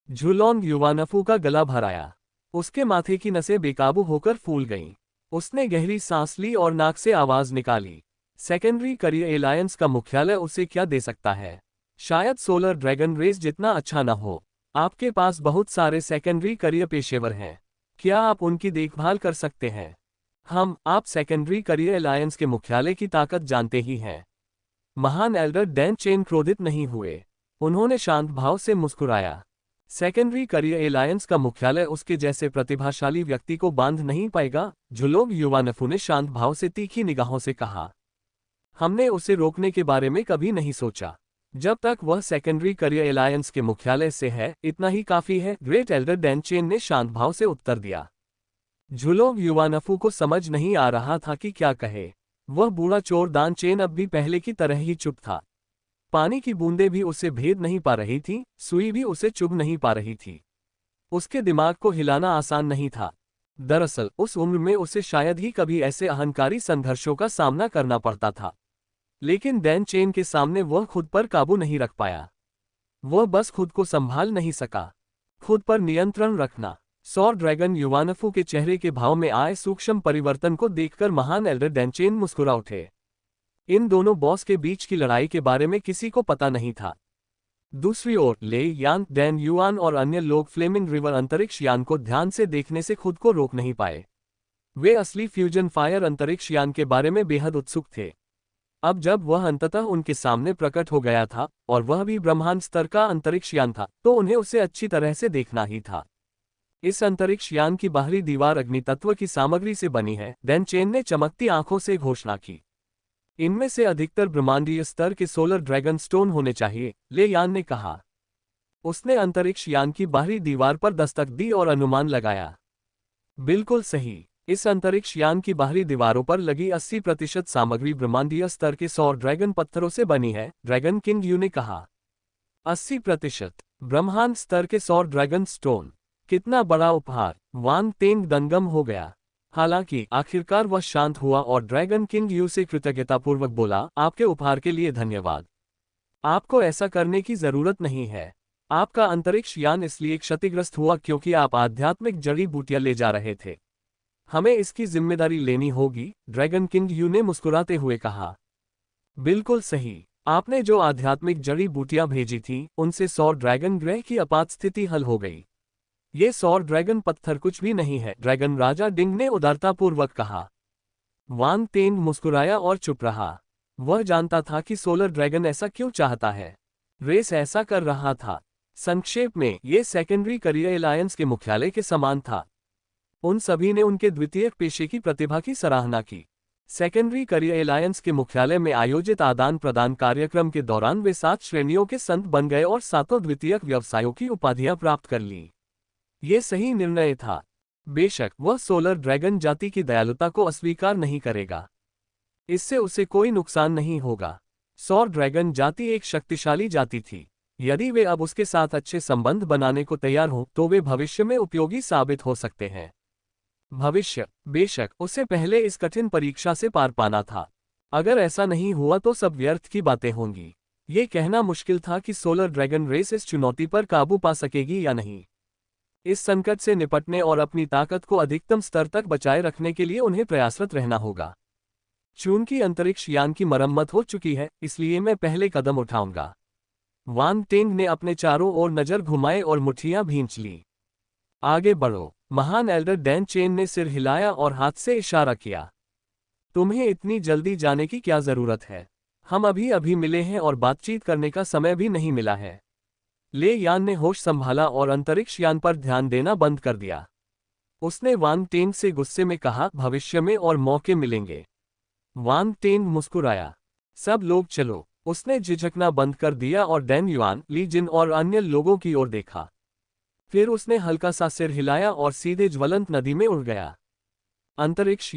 झुलोंग युवानफू का गला भर आया। उसके माथे की नसें बेकाबू होकर फूल गईं। उसने गहरी सांस ली और नाक से आवाज निकाली। सेकेंडरी करियर अलायंस का मुख्यालय उसे क्या दे सकता है? शायद सोलर ड्रैगन रेस जितना अच्छा न हो। आपके पास बहुत सारे सेकेंडरी करियर पेशेवर हैं। क्या आप उनकी देखभाल कर सकते हैं? आप सेकेंडरी करियर अलायंस के मुख्यालय की ताकत जानते ही हैं। महान एल्डर डैन चेन क्रोधित नहीं हुए। उन्होंने शांत भाव से मुस्कुराया। सेकेंडरी करियर अलायंस का मुख्यालय उसके जैसे प्रतिभाशाली व्यक्ति को बांध नहीं पाएगा। झुलोंग युवानफू ने शांत भाव से तीखी निगाहों से कहा। हमने उसे रोकने के बारे में कभी नहीं सोचा। जब तक वह सेकेंडरी करियर अलायंस के मुख्यालय से है, इतना ही काफी है। ग्रेट एल्डर डैन चेन ने शांत भाव से उत्तर दिया। झुलोंग युवानफू को समझ नहीं आ रहा था कि क्या कहे। वह बूढ़ा चोर दान चेन अब भी पहले की तरह ही चुप था। पानी की बूंदें भी उसे भेद नहीं पा रही थी, सुई भी उसे चुभ नहीं पा रही थी। उसके दिमाग को हिलाना आसान नहीं था। दरअसल उस उम्र में उसे शायद ही कभी ऐसे अहंकारी संघर्षों का सामना करना पड़ता था, लेकिन डैन चेन के सामने वह खुद पर काबू नहीं रख पाया। वह बस खुद को संभाल नहीं सका। खुद पर नियंत्रण रखना। सौर ड्रैगन युवानफू के चेहरे के भाव में आए सूक्ष्म परिवर्तन को देखकर महान एल्डर डैन चेन मुस्कुरा उठे। इन दोनों बॉस के बीच की लड़ाई के बारे में किसी को पता नहीं था। दूसरी ओर ले यान, डैन युआन और अन्य लोग फ्लेमिंग रिवर अंतरिक्ष यान को ध्यान से देखने से खुद को रोक नहीं पाए। वे असली फ्यूजन फायर अंतरिक्ष यान के बारे में बेहद उत्सुक थे। अब जब वह अंततः उनके सामने प्रकट हो गया था, और वह भी ब्रह्मांड स्तर का अंतरिक्ष यान था, तो उन्हें उसे अच्छी तरह से देखना ही था। इस अंतरिक्ष यान की बाहरी दीवार अग्नि तत्व की सामग्री से बनी है, डैन चेन ने चमकती आंखों से घोषणा की। इनमें से अधिकतर ब्रह्मांडीय स्तर के सोलर ड्रैगन स्टोन होने चाहिए, ले यान ने कहा। उसने अंतरिक्ष यान की बाहरी दीवार पर दस्तक दी और अनुमान लगाया। बिल्कुल सही। इस अंतरिक्ष यान की बाहरी दीवारों पर लगी 80% सामग्री ब्रह्मांडीय स्तर के 100 ड्रैगन पत्थरों से बनी है, ड्रैगन किंग यू ने कहा। 80% ब्रह्मांड स्तर के 100 ड्रैगन स्टोन, कितना बड़ा उपहार। वांग तेंग दंगम हो गया। हालांकि आखिरकार वह शांत हुआ और ड्रैगन किंग यू से कृतज्ञतापूर्वक बोला, आपके उपहार के लिए धन्यवाद। आपको ऐसा करने की जरूरत नहीं है। आपका अंतरिक्ष यान इसलिए क्षतिग्रस्त हुआ क्योंकि आप आध्यात्मिक जड़ी बूटियां ले जा रहे थे। हमें इसकी जिम्मेदारी लेनी होगी, ड्रैगन किंग यू ने मुस्कुराते हुए कहा। बिल्कुल सही। आपने जो आध्यात्मिक जड़ी बूटियां भेजी थीं, उनसे 100 ड्रैगन ग्रह की आपात स्थिति हल हो गई। ये 100 ड्रैगन पत्थर कुछ भी नहीं है, ड्रैगन राजा डिंग ने उदारतापूर्वक कहा। वांग तेंग मुस्कुराया और चुप रहा। वह जानता था कि सोलर ड्रैगन ऐसा क्यों चाहता है। रेस ऐसा कर रहा था। संक्षेप में, ये सेकेंडरी करियर अलायंस के मुख्यालय के समान था। उन सभी ने उनके द्वितीय पेशे की प्रतिभा की सराहना की। सेकेंडरी करियर अलायंस के मुख्यालय में आयोजित आदान प्रदान कार्यक्रम के दौरान वे 7 श्रेणियों के संत बन गए और 7 द्वितीयक व्यवसायों की उपाधियां प्राप्त कर लीं। ये सही निर्णय था। बेशक वह सोलर ड्रैगन जाति की दयालुता को अस्वीकार नहीं करेगा। इससे उसे कोई नुकसान नहीं होगा। सौर ड्रैगन जाति एक शक्तिशाली जाति थी। यदि वे अब उसके साथ अच्छे संबंध बनाने को तैयार हों तो वे भविष्य में उपयोगी साबित हो सकते हैं। भविष्य, बेशक उसे पहले इस कठिन परीक्षा से पार पाना था। अगर ऐसा नहीं हुआ तो सब व्यर्थ की बातें होंगी। ये कहना मुश्किल था कि सोलर ड्रैगन रेस इस चुनौती पर काबू पा सकेगी या नहीं। इस संकट से निपटने और अपनी ताकत को अधिकतम स्तर तक बचाए रखने के लिए उन्हें प्रयासरत रहना होगा। चूंकि अंतरिक्ष यान की मरम्मत हो चुकी है, इसलिए मैं पहले कदम उठाऊंगा। वांग टेंग ने अपने चारों ओर नजर घुमाए और मुट्ठियां भींच ली। आगे बढ़ो। महान एल्डर डैन चेन ने सिर हिलाया और हाथ से इशारा किया। तुम्हें इतनी जल्दी जाने की क्या जरूरत है? हम अभी अभी मिले हैं और बातचीत करने का समय भी नहीं मिला है। ले यान ने होश संभाला और अंतरिक्ष यान पर ध्यान देना बंद कर दिया। उसने वांग टेंग से गुस्से में कहा, भविष्य में और मौके मिलेंगे। वांग टेंग मुस्कुराया। सब लोग चलो। उसने झिझकना बंद कर दिया और डैन युआन, ली जिन और अन्य लोगों की ओर देखा। फिर उसने हल्का सा सिर हिलाया और सीधे ज्वलंत नदी में उड़ गया। अंतरिक्ष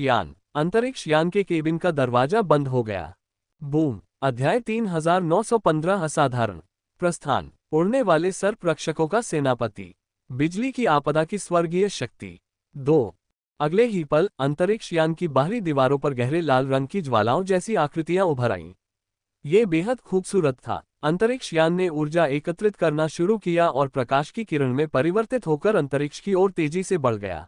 यान के केबिन का दरवाजा बंद हो गया। बूम। अध्याय 3915 असाधारण। प्रस्थान। उड़ने वाले सर्प रक्षकों का सेनापति। बिजली की आपदा की स्वर्गीय शक्ति। 2। अगले ही पल अंतरिक्ष यान की बाहरी दीवारों पर गहरे लाल रंग की ज्वालाओं जैसी आकृतियां उभर आईं। ये बेहद खूबसूरत था। अंतरिक्ष यान ने ऊर्जा एकत्रित करना शुरू किया और प्रकाश की किरण में परिवर्तित होकर अंतरिक्ष की ओर तेजी से बढ़ गया।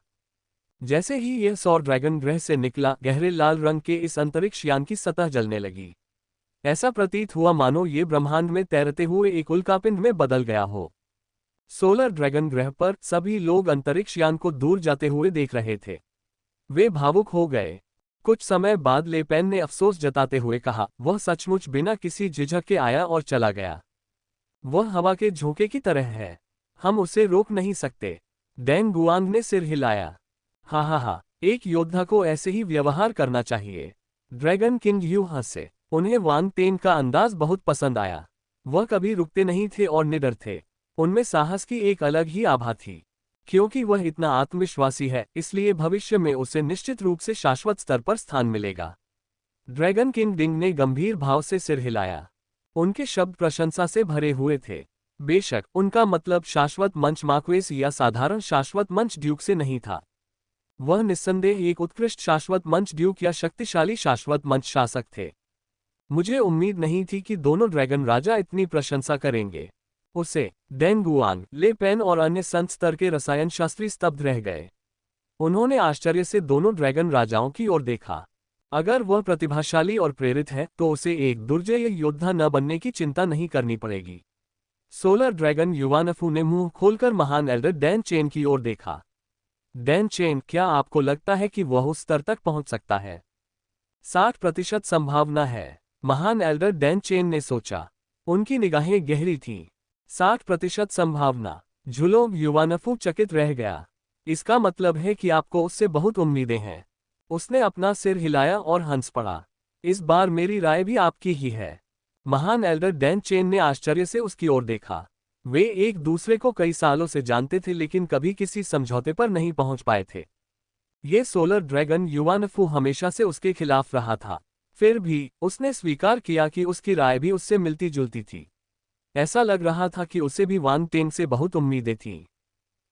जैसे ही यह सौर ड्रैगन ग्रह से निकला, गहरे लाल रंग के इस अंतरिक्ष यान की सतह जलने लगी। ऐसा प्रतीत हुआ मानो ये ब्रह्मांड में तैरते हुए एक उल्कापिंड में बदल गया हो। सोलर ड्रैगन ग्रह पर सभी लोग अंतरिक्ष यान को दूर जाते हुए देख रहे थे। वे भावुक हो गए। कुछ समय बाद ले पेन ने अफसोस जताते हुए कहा, वह सचमुच बिना किसी झिझक के आया और चला गया। वह हवा के झोंके की तरह है। हम उसे रोक नहीं सकते। डैंग गुआंग ने सिर हिलाया। हा, एक योद्धा को ऐसे ही व्यवहार करना चाहिए। ड्रैगन किंग यू हंसे। उन्हें वांग टेंग का अंदाज बहुत पसंद आया। वह कभी रुकते नहीं थे और निडर थे। उनमें साहस की एक अलग ही आभा थी। क्योंकि वह इतना आत्मविश्वासी है, इसलिए भविष्य में उसे निश्चित रूप से शाश्वत स्तर पर स्थान मिलेगा। ड्रैगन किंग डिंग ने गंभीर भाव से सिर हिलाया। उनके शब्द प्रशंसा से भरे हुए थे। बेशक उनका मतलब शाश्वत मंच मार्क्वेस या साधारण शाश्वत मंच ड्यूक से नहीं था। वह निस्संदेह एक उत्कृष्ट शाश्वत मंच ड्यूक या शक्तिशाली शाश्वत मंच शासक थे। मुझे उम्मीद नहीं थी कि दोनों ड्रैगन राजा इतनी प्रशंसा करेंगे। उसे, डैंग गुआंग, ले पेन और अन्य संत स्तर के रसायन शास्त्री स्तब्ध रह गए। उन्होंने आश्चर्य से दोनों ड्रैगन राजाओं की ओर देखा। अगर वह प्रतिभाशाली और प्रेरित है तो उसे एक दुर्जय योद्धा न बनने की चिंता नहीं करनी पड़ेगी। सोलर ड्रैगन युवानफू ने मुंह खोलकर महान एल्डर डैन चेन की ओर देखा। डैन चेन, क्या आपको लगता है कि वह उस स्तर तक पहुंच सकता है? 60% संभावना है, महान एल्डर डैन चेन ने सोचा। उनकी निगाहें गहरी थीं। 60% संभावना। झुलोंग युवानफू चकित रह गया। इसका मतलब है कि आपको उससे बहुत उम्मीदें हैं। उसने अपना सिर हिलाया और हंस पड़ा। इस बार मेरी राय भी आपकी ही है। महान एल्डर डैन चेन ने आश्चर्य से उसकी ओर देखा। वे एक दूसरे को कई सालों से जानते थे लेकिन कभी किसी समझौते पर नहीं पहुंच पाए थे। ये सोलर ड्रैगन युवानफू हमेशा से उसके खिलाफ रहा था। फिर भी उसने स्वीकार किया कि उसकी राय भी उससे मिलती जुलती थी। ऐसा लग रहा था कि उसे भी वांग टेंग से बहुत उम्मीदें थीं।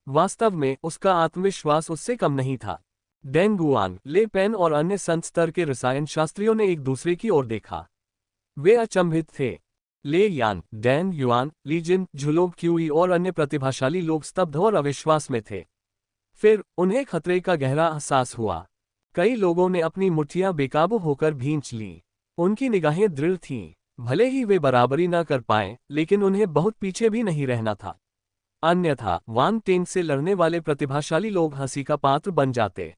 वास्तव में उसका आत्मविश्वास उससे कम नहीं था। डेंग गुआंग, ले पेन और अन्य संत स्तर के रसायन शास्त्रियों ने एक दूसरे की ओर देखा। वे अचंभित थे। ले यान, डैन युआन, लीजिन, झुलोग क्यूई और अन्य प्रतिभाशाली लोग स्तब्ध और अविश्वास में थे। फिर उन्हें खतरे का गहरा एहसास हुआ। कई लोगों ने अपनी मुट्ठियां बेकाबू होकर भींच लीं। उनकी निगाहें दृढ़ थीं। भले ही वे बराबरी न कर पाएं, लेकिन उन्हें बहुत पीछे भी नहीं रहना था। अन्यथा वांग टेन से लड़ने वाले प्रतिभाशाली लोग हंसी का पात्र बन जाते।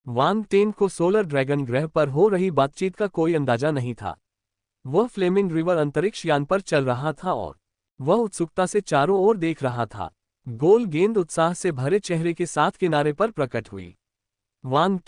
वांग टेन को सोलर ड्रैगन ग्रह पर हो रही बातचीत का कोई अंदाजा नहीं था। वह फ्लेमिंग रिवर अंतरिक्ष यान पर चल रहा था और वह उत्सुकता से चारों ओर देख रहा था। गोल गेंद उत्साह से भरे चेहरे के साथ किनारे पर प्रकट हुई। वांग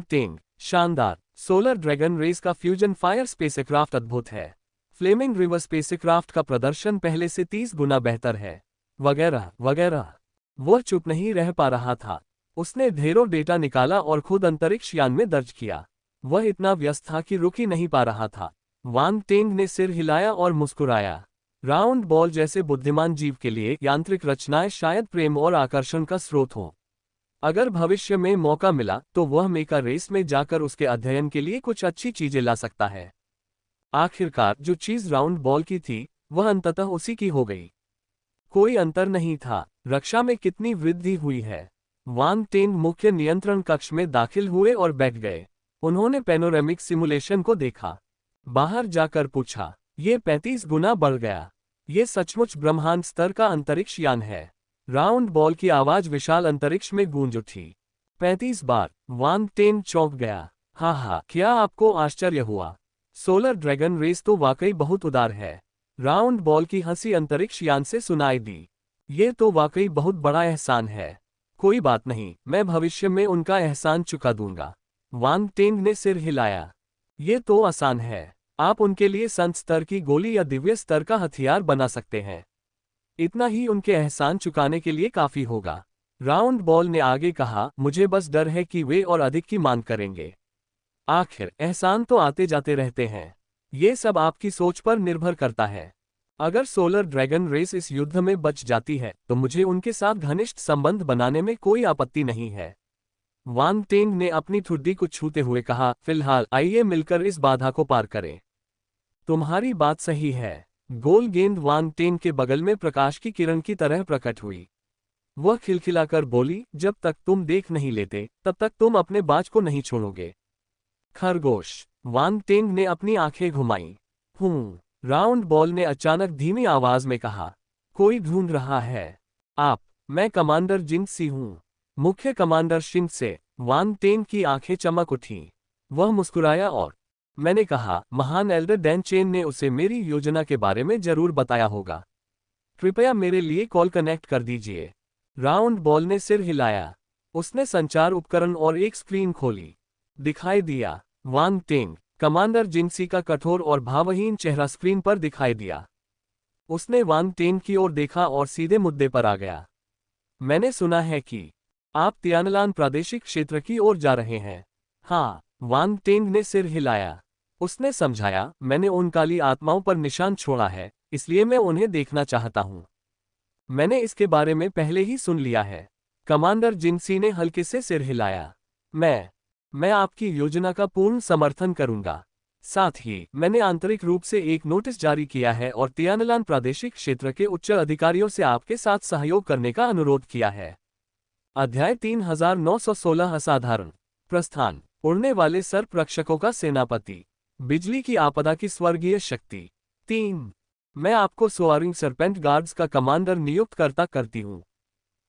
टेंग, शानदार। सोलर ड्रैगन रेस का फ्यूजन फायर स्पेसक्राफ्ट अद्भुत है। फ्लेमिंग रिवर स्पेसक्राफ्ट का प्रदर्शन पहले से 30 गुना बेहतर है, वगैरह वगैरह। वह चुप नहीं रह पा रहा था। उसने ढेरों डेटा निकाला और खुद अंतरिक्ष यान में दर्ज किया। वह इतना व्यस्त था कि रुक ही नहीं पा रहा था। वांग टेंग ने सिर हिलाया और मुस्कुराया। राउंड बॉल जैसे बुद्धिमान जीव के लिए यांत्रिक रचनाएं शायद प्रेम और आकर्षण का स्रोत हों। अगर भविष्य में मौका मिला तो वह मेका रेस में जाकर उसके अध्ययन के लिए कुछ अच्छी चीजें ला सकता है। आखिरकार जो चीज राउंड बॉल की थी, वह अंततः उसी की हो गई। कोई अंतर नहीं था। रक्षा में कितनी वृद्धि हुई है। वांग टेंग मुख्य नियंत्रण कक्ष में दाखिल हुए और बैठ गए। उन्होंने पैनोरेमिक सिमुलेशन को देखा। बाहर जाकर पूछा, ये 35 गुना बढ़ गया। ये सचमुच ब्रह्मांड स्तर का अंतरिक्ष यान है। राउंड बॉल की आवाज विशाल अंतरिक्ष में गूंज उठी। 35 बार। वांग टेंग चौंक गया। हाँ, क्या आपको आश्चर्य हुआ? सोलर ड्रैगन रेस तो वाकई बहुत उदार है। राउंड बॉल की हंसी अंतरिक्ष यान से सुनाई दी। ये तो वाकई बहुत बड़ा एहसान है। कोई बात नहीं, मैं भविष्य में उनका एहसान चुका दूंगा। वांग टेंग ने सिर हिलाया। ये तो आसान है। आप उनके लिए संत स्तर की गोली या दिव्य स्तर का हथियार बना सकते हैं। इतना ही उनके एहसान चुकाने के लिए काफी होगा। राउंड बॉल ने आगे कहा, मुझे बस डर है कि वे और अधिक की मांग करेंगे। आखिर एहसान तो आते जाते रहते हैं। ये सब आपकी सोच पर निर्भर करता है। अगर सोलर ड्रैगन रेस इस युद्ध में बच जाती है तो मुझे उनके साथ घनिष्ठ संबंध बनाने में कोई आपत्ति नहीं है। वांग टेंग ने अपनी ठुड्डी को छूते हुए कहा, फिलहाल आइए मिलकर इस बाधा को पार करें। तुम्हारी बात सही है। गोल गेंद वांग टेंग के बगल में प्रकाश की किरण की तरह प्रकट हुई। वह खिलखिलाकर बोली, जब तक तुम देख नहीं लेते तब तक तुम अपने बाज को नहीं छोड़ोगे। खरगोश। वांग टेंग ने अपनी आंखें घुमाई। राउंड बॉल ने अचानक धीमी आवाज में कहा, कोई ढूंढ रहा है। आप। मैं कमांडर जिनसी हूं। मुख्य कमांडर शिन से। वांग टेंग की आंखें चमक उठीं। वह मुस्कुराया और मैंने कहा, महान एल्डर डैन चेन ने उसे मेरी योजना के बारे में जरूर बताया होगा। कृपया मेरे लिए कॉल कनेक्ट कर दीजिए। राउंड बॉल ने सिर हिलाया। उसने संचार उपकरण और एक स्क्रीन खोली। दिखाई दिया। वांग टेंग, कमांडर जिनसी का कठोर और भावहीन चेहरा स्क्रीन पर दिखाई दिया। उसने वांग टेंग की ओर देखा और सीधे मुद्दे पर आ गया। मैंने सुना है कि आप तियानलान प्रादेशिक क्षेत्र की ओर जा रहे हैं। हाँ, वांग टेंग ने सिर हिलाया। उसने समझाया, मैंने उन काली आत्माओं पर निशान छोड़ा है, इसलिए मैं उन्हें देखना चाहता हूं। मैंने इसके बारे में पहले ही सुन लिया है। कमांडर जिनसी ने हल्के से सिर हिलाया। मैं आपकी योजना का पूर्ण समर्थन करूंगा। साथ ही मैंने आंतरिक रूप से एक नोटिस जारी किया है और तियानलान प्रादेशिक क्षेत्र के उच्च अधिकारियों से आपके साथ सहयोग करने का अनुरोध किया है। अध्याय 3916 असाधारण। प्रस्थान। उड़ने वाले सर्प रक्षकों का सेनापति। बिजली की आपदा की स्वर्गीय शक्ति। 3। मैं आपको सोआरिंग सरपेंट गार्ड्स का कमांडर नियुक्त करती हूं।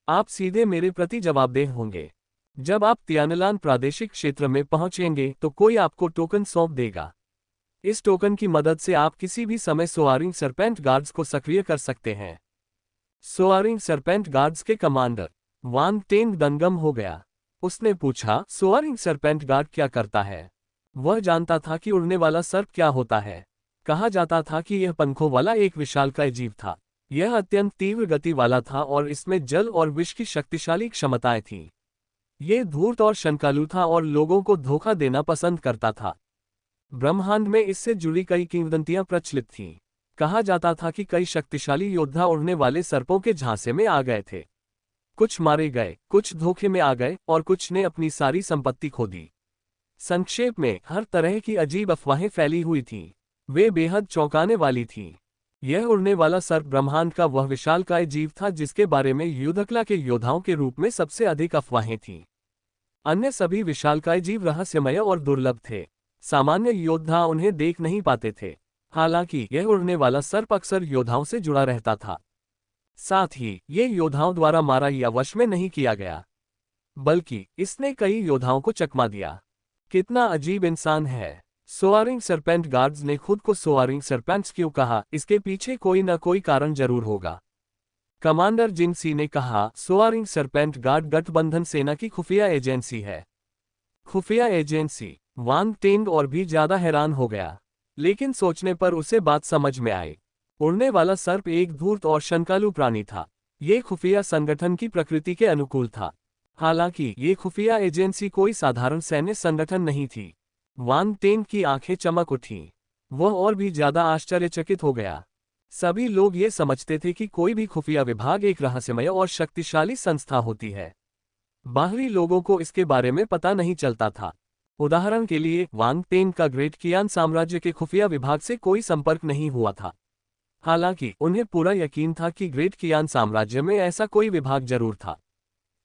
आप सीधे मेरे प्रति जवाबदेह होंगे। जब आप तियानलान प्रादेशिक क्षेत्र में पहुंचेंगे तो कोई आपको टोकन सौंप देगा। इस टोकन की मदद से आप किसी भी समय सोआरिंग सरपेंट गार्ड्स को सक्रिय कर सकते हैं। सोआरिंग सरपेंट गार्ड्स के कमांडर। वांग टेंग दंगम हो गया। उसने पूछा, सोअरिंग सरपेंट गार्ड क्या करता है? वह जानता था कि उड़ने वाला सर्प क्या होता है। कहा जाता था कि यह पंखों वाला एक विशालकाय जीव था। यह अत्यंत तीव्र गति वाला था और इसमें जल और विष की शक्तिशाली क्षमताएं थीं। यह धूर्त और शंकालु था और लोगों को धोखा देना पसंद करता था। ब्रह्मांड में इससे जुड़ी कई किंवदंतियां प्रचलित थीं। कहा जाता था कि कई शक्तिशाली योद्धा उड़ने वाले सर्पों के झांसे में आ गए थे। कुछ मारे गए, कुछ धोखे में आ गए और कुछ ने अपनी सारी संपत्ति खो दी। संक्षेप में, हर तरह की अजीब अफवाहें फैली हुई थीं। वे बेहद चौंकाने वाली थीं। यह उड़ने वाला सर्प ब्रह्मांड का वह विशालकाय जीव था जिसके बारे में युद्धकला के योद्धाओं के रूप में सबसे अधिक अफवाहें थीं। अन्य सभी विशालकाय जीव रहस्यमय और दुर्लभ थे। सामान्य योद्धा उन्हें देख नहीं पाते थे। हालांकि यह उड़ने वाला सर्प अक्सर योद्धाओं से जुड़ा रहता था। साथ ही ये योद्धाओं द्वारा मारा या वश में नहीं किया गया, बल्कि इसने कई योद्धाओं को चकमा दिया। कितना अजीब इंसान है। सोअरिंग सरपेंट गार्ड्स ने खुद को सोअरिंग सरपेंट्स क्यों कहा? इसके पीछे कोई न कोई कारण जरूर होगा। कमांडर जिन सी ने कहा, सोअरिंग सरपेंट गार्ड गठबंधन सेना की खुफिया एजेंसी है। खुफिया एजेंसी? वांग टेंग और भी ज्यादा हैरान हो गया, लेकिन सोचने पर उसे बात समझ में आई। उड़ने वाला सर्प एक धूर्त और शंकालु प्राणी था। ये खुफिया संगठन की प्रकृति के अनुकूल था। हालांकि ये खुफिया एजेंसी कोई साधारण सैन्य संगठन नहीं थी। वांग टेंग की आंखें चमक उठीं। वह और भी ज्यादा आश्चर्यचकित हो गया। सभी लोग ये समझते थे कि कोई भी खुफिया विभाग एक रहस्यमय और शक्तिशाली संस्था होती है। बाहरी लोगों को इसके बारे में पता नहीं चलता था। उदाहरण के लिए, वांग टेंग का ग्रेट कियान साम्राज्य के खुफिया विभाग से कोई संपर्क नहीं हुआ था। हालांकि उन्हें पूरा यकीन था कि ग्रेट कियान साम्राज्य में ऐसा कोई विभाग जरूर था।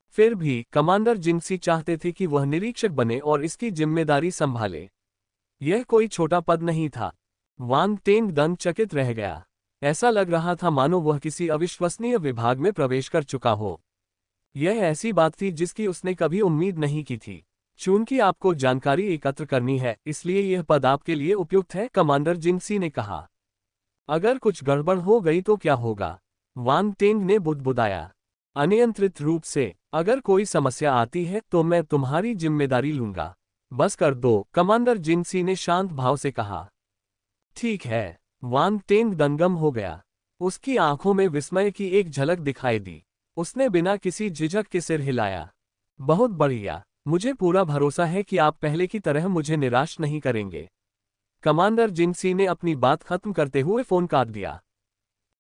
फिर भी कमांडर जिनसी चाहते थे कि वह निरीक्षक बने और इसकी जिम्मेदारी संभाले। यह कोई छोटा पद नहीं था। वांग टेंग दंग-चकित रह गया। ऐसा लग रहा था मानो वह किसी अविश्वसनीय विभाग में प्रवेश कर चुका हो। यह ऐसी बात थी जिसकी उसने कभी उम्मीद नहीं की थी। चूंकि आपको जानकारी एकत्र करनी है, इसलिए यह पद आपके लिए उपयुक्त है, कमांडर जिनसी ने कहा। अगर कुछ गड़बड़ हो गई तो क्या होगा? वांग टेंग ने बुदबुदाया। अनियंत्रित रूप से, अगर कोई समस्या आती है तो मैं तुम्हारी जिम्मेदारी लूंगा। बस कर दो, कमांडर जिनसी ने शांत भाव से कहा। ठीक है। वांग टेंग दंगम हो गया। उसकी आंखों में विस्मय की एक झलक दिखाई दी। उसने बिना किसी झिझक के सिर हिलाया। बहुत बढ़िया। मुझे पूरा भरोसा है कि आप पहले की तरह मुझे निराश नहीं करेंगे। कमांडर जिनसी ने अपनी बात खत्म करते हुए फोन काट दिया।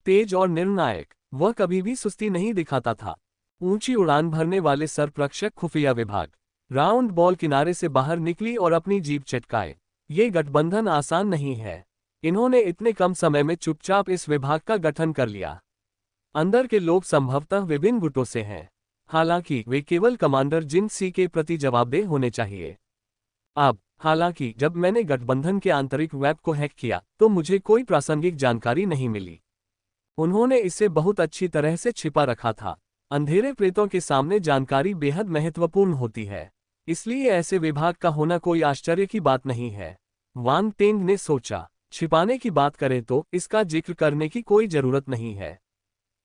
तेज और निर्णायक, वह कभी भी सुस्ती नहीं दिखाता था। ऊंची उड़ान भरने वाले सर्परक्षक खुफिया विभाग। राउंड बॉल किनारे से बाहर निकली और अपनी जीप चटकाए। ये गठबंधन आसान नहीं है। इन्होंने इतने कम समय में चुपचाप इस विभाग का गठन कर लिया। अंदर के लोग संभवतः विभिन्न गुटों से हैं। हालांकि वे केवल कमांडर जिन सी के प्रति जवाबदेह होने चाहिए। अब, हालांकि जब मैंने गठबंधन के आंतरिक वेब को हैक किया तो मुझे कोई प्रासंगिक जानकारी नहीं मिली। उन्होंने इसे बहुत अच्छी तरह से छिपा रखा था। अंधेरे प्रेतों के सामने जानकारी बेहद महत्वपूर्ण होती है, इसलिए ऐसे विभाग का होना कोई आश्चर्य की बात नहीं है। वांग टेंग ने सोचा, छिपाने की बात करें तो इसका जिक्र करने की कोई जरूरत नहीं है।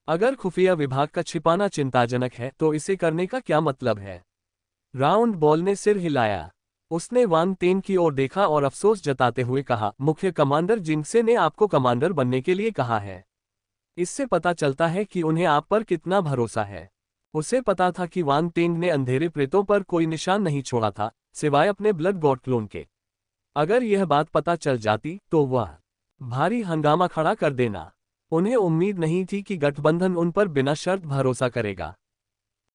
अगर खुफिया विभाग का छिपाना चिंताजनक है तो इसे करने का क्या मतलब है? राउंड बॉल ने सिर हिलाया। उसने वांग टेंग की ओर देखा और अफसोस जताते हुए कहा, मुख्य कमांडर जिनसे ने आपको कमांडर बनने के लिए कहा है। इससे पता चलता है कि उन्हें आप पर कितना भरोसा है। उसे पता था कि वांग टेंग ने अंधेरे प्रेतों पर कोई निशान नहीं छोड़ा था, सिवाय अपने ब्लड गॉड क्लोन के। अगर यह बात पता चल जाती तो वह भारी हंगामा खड़ा कर देना। उन्हें उम्मीद नहीं थी कि गठबंधन उन पर बिना शर्त भरोसा करेगा।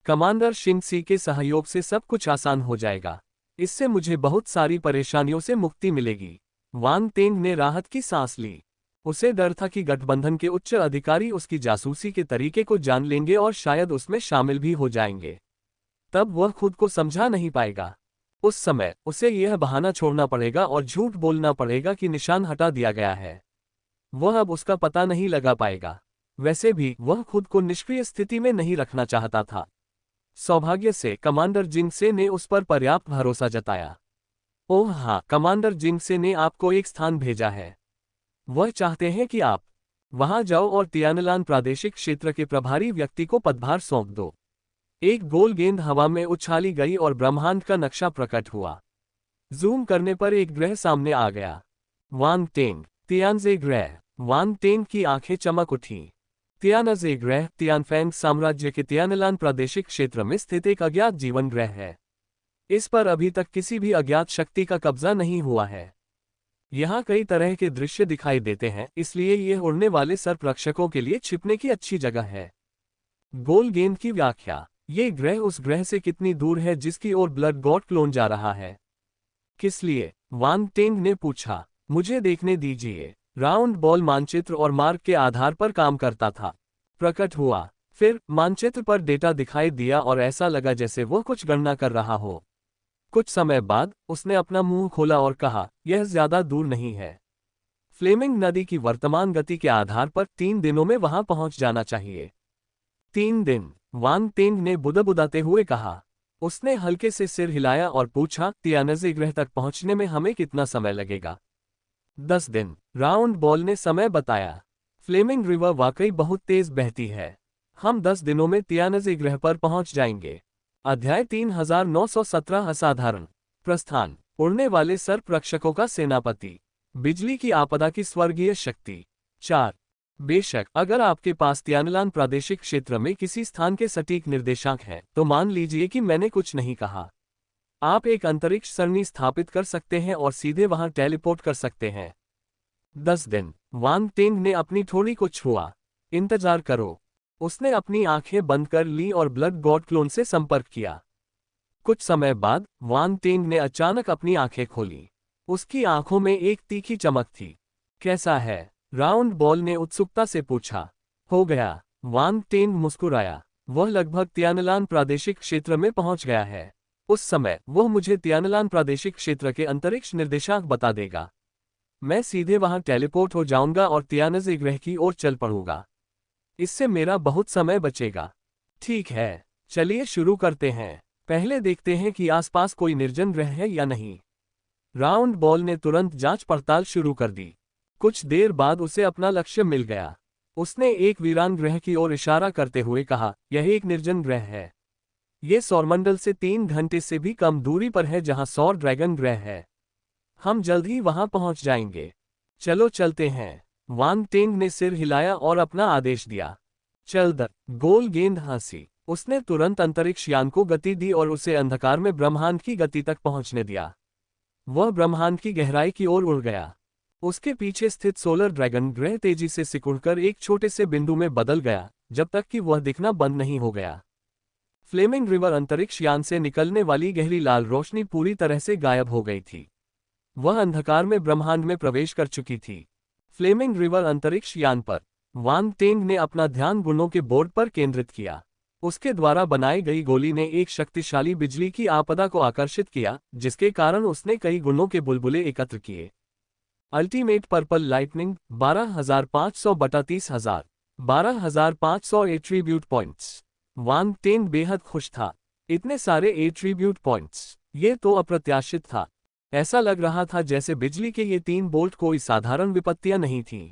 कमांडर शिनसी के सहयोग से सब कुछ आसान हो जाएगा। इससे मुझे बहुत सारी परेशानियों से मुक्ति मिलेगी। वांग टेंग ने राहत की सांस ली। उसे डर था कि गठबंधन के उच्च अधिकारी उसकी जासूसी के तरीके को जान लेंगे और शायद उसमें शामिल भी हो जाएंगे। तब वह खुद को समझा नहीं पाएगा। उस समय उसे यह बहाना छोड़ना पड़ेगा और झूठ बोलना पड़ेगा कि निशान हटा दिया गया है। वह अब उसका पता नहीं लगा पाएगा। वैसे भी वह खुद को निष्क्रिय स्थिति में नहीं रखना चाहता था। सौभाग्य से कमांडर जिनसे ने उस पर पर्याप्त भरोसा जताया। ओह हाँ, कमांडर जिनसे ने आपको एक स्थान भेजा है। वह चाहते हैं कि आप वहां जाओ और तियानलान प्रादेशिक क्षेत्र के प्रभारी व्यक्ति को पदभार सौंप दो। एक गोल गेंद हवा में उछाली गई और ब्रह्मांड का नक्शा प्रकट हुआ। जूम करने पर एक ग्रह सामने आ गया। वान टेंग, तियानजे ग्रह। वान टेंग की आंखें चमक उठीं। तियानजे ग्रह तियानफैंग साम्राज्य के तियानलान प्रादेशिक क्षेत्र में स्थित एक अज्ञात जीवन ग्रह है। इस पर अभी तक किसी भी अज्ञात शक्ति का कब्जा नहीं हुआ है। यहाँ कई तरह के दृश्य दिखाई देते हैं, इसलिए ये उड़ने वाले सर्परक्षकों के लिए छिपने की अच्छी जगह है। गोल गेंद की व्याख्या। ये ग्रह उस ग्रह से कितनी दूर है जिसकी ओर ब्लड गॉड क्लोन जा रहा है? किस लिए? वान टेंग ने पूछा। मुझे देखने दीजिए। राउंड बॉल मानचित्र और मार्ग के आधार पर काम करता था। प्रकट हुआ। फिर मानचित्र पर डेटा दिखाई दिया और ऐसा लगा जैसे वो कुछ गणना कर रहा हो। कुछ समय बाद उसने अपना मुंह खोला और कहा, यह ज्यादा दूर नहीं है। फ्लेमिंग नदी की वर्तमान गति के आधार पर 3 दिनों में वहां पहुंच जाना चाहिए। 3 दिन, वान टेंग ने बुदबुदाते हुए कहा। उसने हल्के से सिर हिलाया और पूछा, तियानजे ग्रह तक पहुंचने में हमें कितना समय लगेगा? 10 दिन, राउंड बॉल ने समय बताया। फ्लेमिंग रिवर वाकई बहुत तेज बहती है। हम 10 दिनों में तियानजे ग्रह पर पहुंच जाएंगे। अध्याय 3917 असाधारण। प्रस्थान। उड़ने वाले सर्परक्षकों का सेनापति। बिजली की आपदा की स्वर्गीय शक्ति। 4। बेशक अगर आपके पास तियानलान प्रादेशिक क्षेत्र में किसी स्थान के सटीक निर्देशांक हैं, तो मान लीजिए कि मैंने कुछ नहीं कहा। आप एक अंतरिक्ष सरणी स्थापित कर सकते हैं और सीधे वहां टेलीपोर्ट कर सकते हैं। 10 दिन, वान टेंग ने अपनी ठोड़ी को छुआ। इंतजार करो। उसने अपनी आंखें बंद कर ली और ब्लड गॉड क्लोन से संपर्क किया। कुछ समय बाद वान टेंग ने अचानक अपनी आंखें खोली। उसकी आंखों में एक तीखी चमक थी। कैसा है? राउंड बॉल ने उत्सुकता से पूछा। हो गया। वान टेंग मुस्कुराया। वह लगभग तियानलान प्रादेशिक क्षेत्र में पहुंच गया है। उस समय वह मुझे तियानलान प्रादेशिक क्षेत्र के अंतरिक्ष निर्देशांक बता देगा। मैं सीधे वहां टेलीपोर्ट हो जाऊंगा और तियानजे ग्रह की ओर चल पड़ूंगा। इससे मेरा बहुत समय बचेगा। ठीक है, चलिए शुरू करते हैं। पहले देखते हैं कि आसपास कोई निर्जन ग्रह है या नहीं। राउंड बॉल ने तुरंत जांच पड़ताल शुरू कर दी। कुछ देर बाद उसे अपना लक्ष्य मिल गया। उसने एक वीरान ग्रह की ओर इशारा करते हुए कहा, यह एक निर्जन ग्रह है। यह सौरमंडल से 3 घंटे से भी कम दूरी पर है जहां सौर ड्रैगन ग्रह है। हम जल्द ही वहां पहुंच जाएंगे। चलो चलते हैं। वान टेंग ने सिर हिलाया और अपना आदेश दिया। चल द गोल गेंद हंसी। उसने तुरंत अंतरिक्ष यान को गति दी और उसे अंधकार में ब्रह्मांड की गति तक पहुंचने दिया। वह ब्रह्मांड की गहराई की ओर उड़ गया। उसके पीछे स्थित सोलर ड्रैगन ग्रह तेजी से सिकुड़कर एक छोटे से बिंदु में बदल गया, जब तक कि वह दिखना बंद नहीं हो गया। फ्लेमिंग रिवर अंतरिक्ष यान से निकलने वाली गहरी लाल रोशनी पूरी तरह से गायब हो गई थी। वह अंधकार में ब्रह्मांड में प्रवेश कर चुकी थी। फ्लेमिंग रिवर अंतरिक्ष यान पर वान टेंग ने अपना ध्यान गुणों के बोर्ड पर केंद्रित किया। उसके द्वारा बनाई गई गोली ने एक शक्तिशाली बिजली की आपदा को आकर्षित किया, जिसके कारण उसने कई गुणों के बुलबुले एकत्र किए। अल्टीमेट पर्पल लाइटनिंग 12,500 बटा 30,000, 12,500 एट्रीब्यूट पॉइंट्स। वान टेंग बेहद खुश था। इतने सारे एट्रीब्यूट पॉइंट्स, ये तो अप्रत्याशित था। ऐसा लग रहा था जैसे बिजली के ये 3 बोल्ट कोई साधारण विपत्तियां नहीं थीं।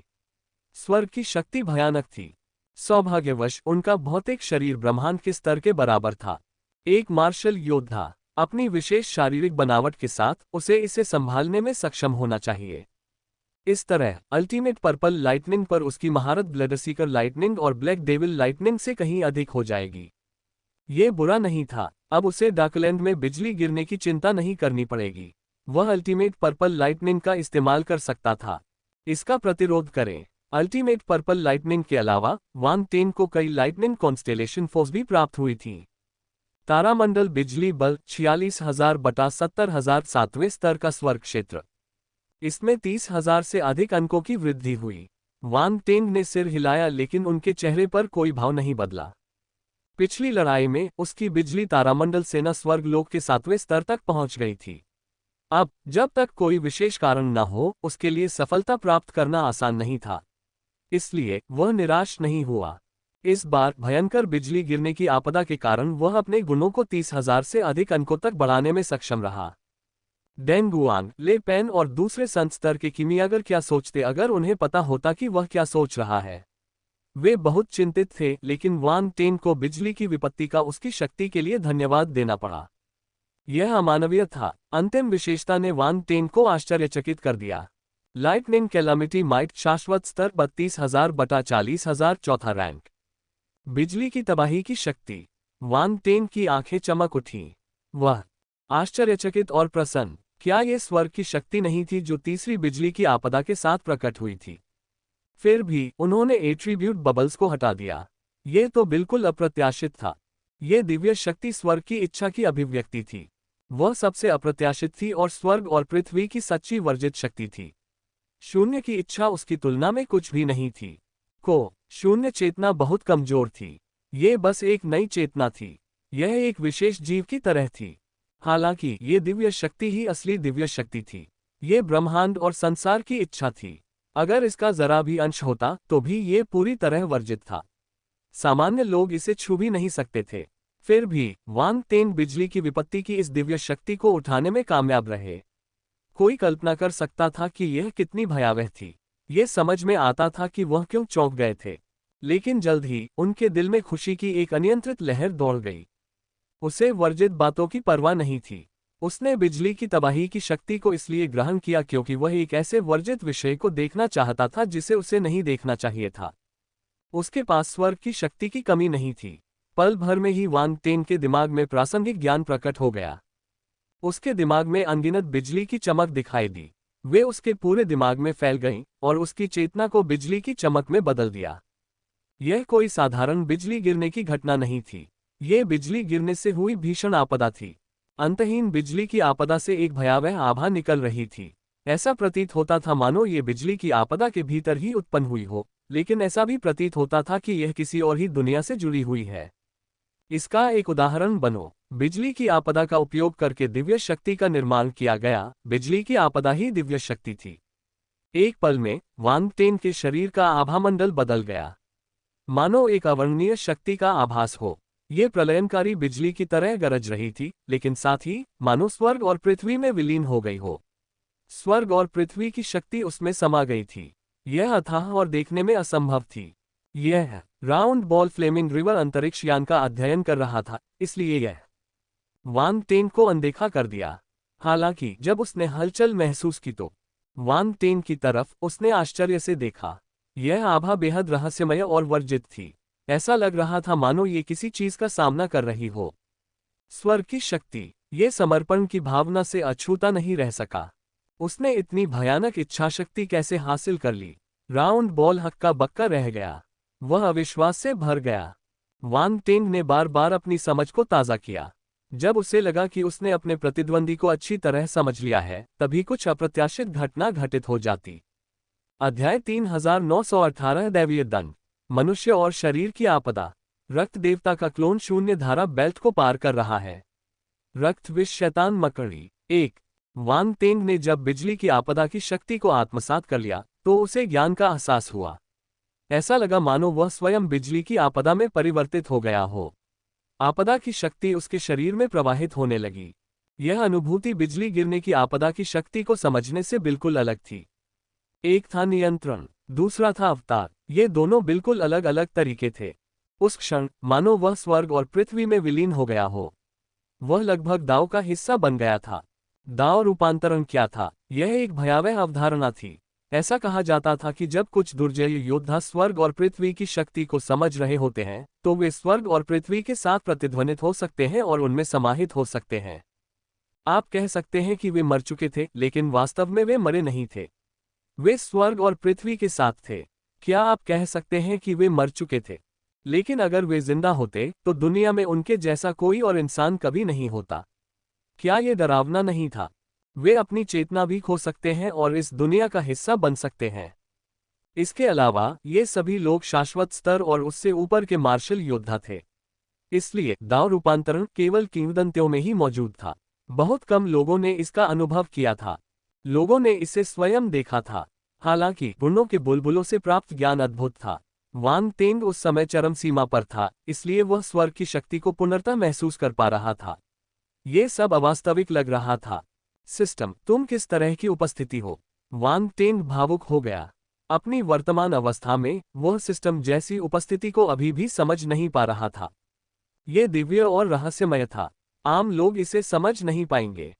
स्वर्ग की शक्ति भयानक थी। सौभाग्यवश उनका भौतिक शरीर ब्रह्मांड के स्तर के बराबर था। एक मार्शल योद्धा अपनी विशेष शारीरिक बनावट के साथ उसे इसे संभालने में सक्षम होना चाहिए। इस तरह अल्टीमेट पर्पल लाइटनिंग पर उसकी महारत ब्लडसीकर लाइटनिंग और ब्लैक डेविल लाइटनिंग से कहीं अधिक हो जाएगी। ये बुरा नहीं था। अब उसे डार्कलैंड में बिजली गिरने की चिंता नहीं करनी पड़ेगी। वह अल्टीमेट पर्पल लाइटनिंग का इस्तेमाल कर सकता था। इसका प्रतिरोध करें। अल्टीमेट पर्पल लाइटनिंग के अलावा वान टेंग को कई लाइटनिंग कॉन्स्टेलेशन फोर्स भी प्राप्त हुई थी। तारामंडल बिजली बल 46,000 बटा 70,000 7वें स्तर का स्वर्ग क्षेत्र। इसमें 30,000 से अधिक अंकों की वृद्धि हुई। वान टेंग ने सिर हिलाया, लेकिन उनके चेहरे पर कोई भाव नहीं बदला। पिछली लड़ाई में उसकी बिजली तारामंडल सेना स्वर्गलोक के 7वें स्तर तक पहुंच गई थी। अब जब तक कोई विशेष कारण न हो, उसके लिए सफलता प्राप्त करना आसान नहीं था। इसलिए वह निराश नहीं हुआ। इस बार भयंकर बिजली गिरने की आपदा के कारण वह अपने गुणों को 30,000 से अधिक अंकों तक बढ़ाने में सक्षम रहा। डेन गुआंग, ले पेन और दूसरे संत स्तर के किमियागर क्या सोचते अगर उन्हें पता होता कि वह क्या सोच रहा है? वे बहुत चिंतित थे, लेकिन वांग टेन को बिजली की विपत्ति का उसकी शक्ति के लिए धन्यवाद देना पड़ा। यह अमानवीय था। अंतिम विशेषता ने वांग टेन को आश्चर्यचकित कर दिया। लाइटनिंग कैलामिटी माइट शाश्वत स्तर 32,000/40,000 चौथा रैंक। बिजली की तबाही की शक्ति। वांग टेन की आंखें चमक उठीं। वह आश्चर्यचकित और प्रसन्न। क्या यह स्वर्ग की शक्ति नहीं थी जो तीसरी बिजली की आपदा के साथ प्रकट हुई थी? फिर भी उन्होंने एट्रीब्यूट बबल्स को हटा दिया। यह तो बिल्कुल अप्रत्याशित था। यह दिव्य शक्ति स्वर्ग की इच्छा की अभिव्यक्ति थी। वह सबसे अप्रत्याशित थी और स्वर्ग और पृथ्वी की सच्ची वर्जित शक्ति थी। शून्य की इच्छा उसकी तुलना में कुछ भी नहीं थी। शून्य चेतना बहुत कमजोर थी। ये बस एक नई चेतना थी। यह एक विशेष जीव की तरह थी। हालांकि ये दिव्य शक्ति ही असली दिव्य शक्ति थी। ये ब्रह्मांड और संसार की इच्छा थी। अगर इसका जरा भी अंश होता तो भी ये पूरी तरह वर्जित था। सामान्य लोग इसे छू भी नहीं सकते थे। फिर भी वांग टेन बिजली की विपत्ति की इस दिव्य शक्ति को उठाने में कामयाब रहे। कोई कल्पना कर सकता था कि यह कितनी भयावह थी। ये समझ में आता था कि वह क्यों चौंक गए थे। लेकिन जल्द ही उनके दिल में खुशी की एक अनियंत्रित लहर दौड़ गई। उसे वर्जित बातों की परवाह नहीं थी। उसने बिजली की तबाही की शक्ति को इसलिए ग्रहण किया क्योंकि वह एक ऐसे वर्जित विषय को देखना चाहता था जिसे उसे नहीं देखना चाहिए था। उसके पास स्वर्ग की शक्ति की कमी नहीं थी। पल भर में ही वांग टेन के दिमाग में प्रासंगिक ज्ञान प्रकट हो गया। उसके दिमाग में अनगिनत बिजली की चमक दिखाई दी। वे उसके पूरे दिमाग में फैल गईं और उसकी चेतना को बिजली की चमक में बदल दिया। यह कोई साधारण बिजली गिरने की घटना नहीं थी। यह बिजली गिरने से हुई भीषण आपदा थी। अंतहीन बिजली की आपदा से एक भयावह आभा निकल रही थी। ऐसा प्रतीत होता था मानो ये बिजली की आपदा के भीतर ही उत्पन्न हुई हो, लेकिन ऐसा भी प्रतीत होता था कि यह किसी और ही दुनिया से जुड़ी हुई है। इसका एक उदाहरण बनो। बिजली की आपदा का उपयोग करके दिव्य शक्ति का निर्माण किया गया। बिजली की आपदा ही दिव्य शक्ति थी। एक पल में वांग टेन के शरीर का आभामंडल बदल गया, मानो एक अवर्णनीय शक्ति का आभास हो। ये प्रलयनकारी बिजली की तरह गरज रही थी, लेकिन साथ ही मानो स्वर्ग और पृथ्वी में विलीन हो गई हो। स्वर्ग और पृथ्वी की शक्ति उसमें समा गई थी। यह अथाह और देखने में असंभव थी। यह राउंड बॉल फ्लेमिंग रिवर अंतरिक्ष यान का अध्ययन कर रहा था, इसलिए यह वांग टेन को अनदेखा कर दिया। हालांकि जब उसने हलचल महसूस की तो वांग टेन की तरफ उसने आश्चर्य से देखा। यह आभा बेहद रहस्यमय और वर्जित थी। ऐसा लग रहा था मानो ये किसी चीज का सामना कर रही हो। स्वर्ग की शक्ति। ये समर्पण की भावना से अछूता नहीं रह सका। उसने इतनी भयानक इच्छाशक्ति कैसे हासिल कर ली? राउंड बॉल हक्का बक्का रह गया। वह अविश्वास से भर गया। वांग टेन ने बार बार अपनी समझ को ताज़ा किया। जब उसे लगा कि उसने अपने प्रतिद्वंदी को अच्छी तरह समझ लिया है, तभी कुछ अप्रत्याशित घटना घटित हो जाती। अध्याय 3918 दैवीय दंड। मनुष्य और शरीर की आपदा। रक्त देवता का क्लोन शून्य धारा बेल्ट को पार कर रहा है। रक्त विष शैतान मकड़ी। एक वांग टेन ने जब बिजली की आपदा की शक्ति को आत्मसात कर लिया तो उसे ज्ञान का एहसास हुआ। ऐसा लगा मानो वह स्वयं बिजली की आपदा में परिवर्तित हो गया हो। आपदा की शक्ति उसके शरीर में प्रवाहित होने लगी। यह अनुभूति बिजली गिरने की आपदा की शक्ति को समझने से बिल्कुल अलग थी। एक था नियंत्रण, दूसरा था अवतार। ये दोनों बिल्कुल अलग अलग तरीके थे। उस क्षण मानो वह स्वर्ग और पृथ्वी में विलीन हो गया हो। वह लगभग दाव का हिस्सा बन गया था। दाव रूपांतरण क्या था? यह एक भयावह अवधारणा थी। ऐसा कहा जाता था कि जब कुछ दुर्जय योद्धा स्वर्ग और पृथ्वी की शक्ति को समझ रहे होते हैं तो वे स्वर्ग और पृथ्वी के साथ प्रतिध्वनित हो सकते हैं और उनमें समाहित हो सकते हैं। आप कह सकते हैं कि वे मर चुके थे, लेकिन वास्तव में वे मरे नहीं थे। वे स्वर्ग और पृथ्वी के साथ थे। क्या आप कह सकते हैं कि वे मर चुके थे? लेकिन अगर वे जिंदा होते तो दुनिया में उनके जैसा कोई और इंसान कभी नहीं होता। क्या ये डरावना नहीं था? वे अपनी चेतना भी खो सकते हैं और इस दुनिया का हिस्सा बन सकते हैं। इसके अलावा ये सभी लोग शाश्वत स्तर और उससे ऊपर के मार्शल योद्धा थे। इसलिए दाव रूपांतरण केवल किंवदंतियों में ही मौजूद था। बहुत कम लोगों ने इसका अनुभव किया था। लोगों ने इसे स्वयं देखा था। हालांकि गुणों के बुलबुलों से प्राप्त ज्ञान अद्भुत था। वांग टेन उस समय चरम सीमा पर था, इसलिए वह स्वर्ग की शक्ति को पुनर्तः महसूस कर पा रहा था। ये सब अवास्तविक लग रहा था। सिस्टम, तुम किस तरह की उपस्थिति हो? वांग टेन भावुक हो गया। अपनी वर्तमान अवस्था में वह सिस्टम जैसी उपस्थिति को अभी भी समझ नहीं पा रहा था। ये दिव्य और रहस्यमय था। आम लोग इसे समझ नहीं पाएंगे।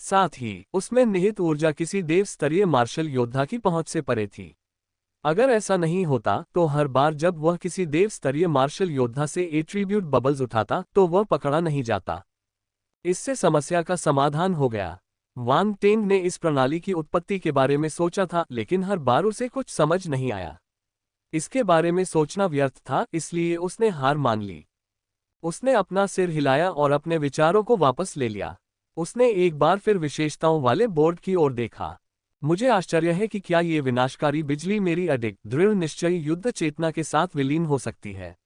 साथ ही उसमें निहित ऊर्जा किसी देव स्तरीय मार्शल योद्धा की पहुंच से परे थी। अगर ऐसा नहीं होता तो हर बार जब वह किसी देव स्तरीय मार्शल योद्धा से एट्रीब्यूट बबल्स उठाता तो वह पकड़ा नहीं जाता। इससे समस्या का समाधान हो गया। वांग टेंग ने इस प्रणाली की उत्पत्ति के बारे में सोचा था, लेकिन हर बार उसे कुछ समझ नहीं आया। इसके बारे में सोचना व्यर्थ था, इसलिए उसने हार मान ली। उसने अपना सिर हिलाया और अपने विचारों को वापस ले लिया। उसने एक बार फिर विशेषताओं वाले बोर्ड की ओर देखा। मुझे आश्चर्य है कि क्या ये विनाशकारी बिजली मेरी अडिग दृढ़ निश्चयी युद्ध चेतना के साथ विलीन हो सकती है।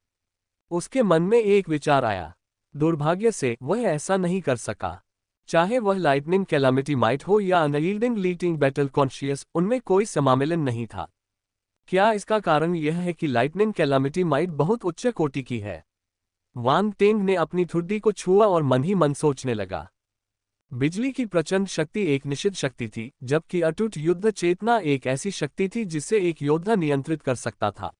उसके मन में एक विचार आया। दुर्भाग्य से वह ऐसा नहीं कर सका। चाहे वह लाइटनिंग कैलामिटी माइट हो या अनयील्डिंग लीटिंग बैटल कॉन्शियस, उनमें कोई समामिलन नहीं था। क्या इसका कारण यह है कि लाइटनिंग कैलामिटी माइट बहुत उच्च कोटि की है? वांग टेंग ने अपनी ठुड्डी को छुआ और मन ही मन सोचने लगा। बिजली की प्रचंड शक्ति एक निषिद्ध शक्ति थी, जबकि अटूट युद्ध चेतना एक ऐसी शक्ति थी जिसे एक योद्धा नियंत्रित कर सकता था।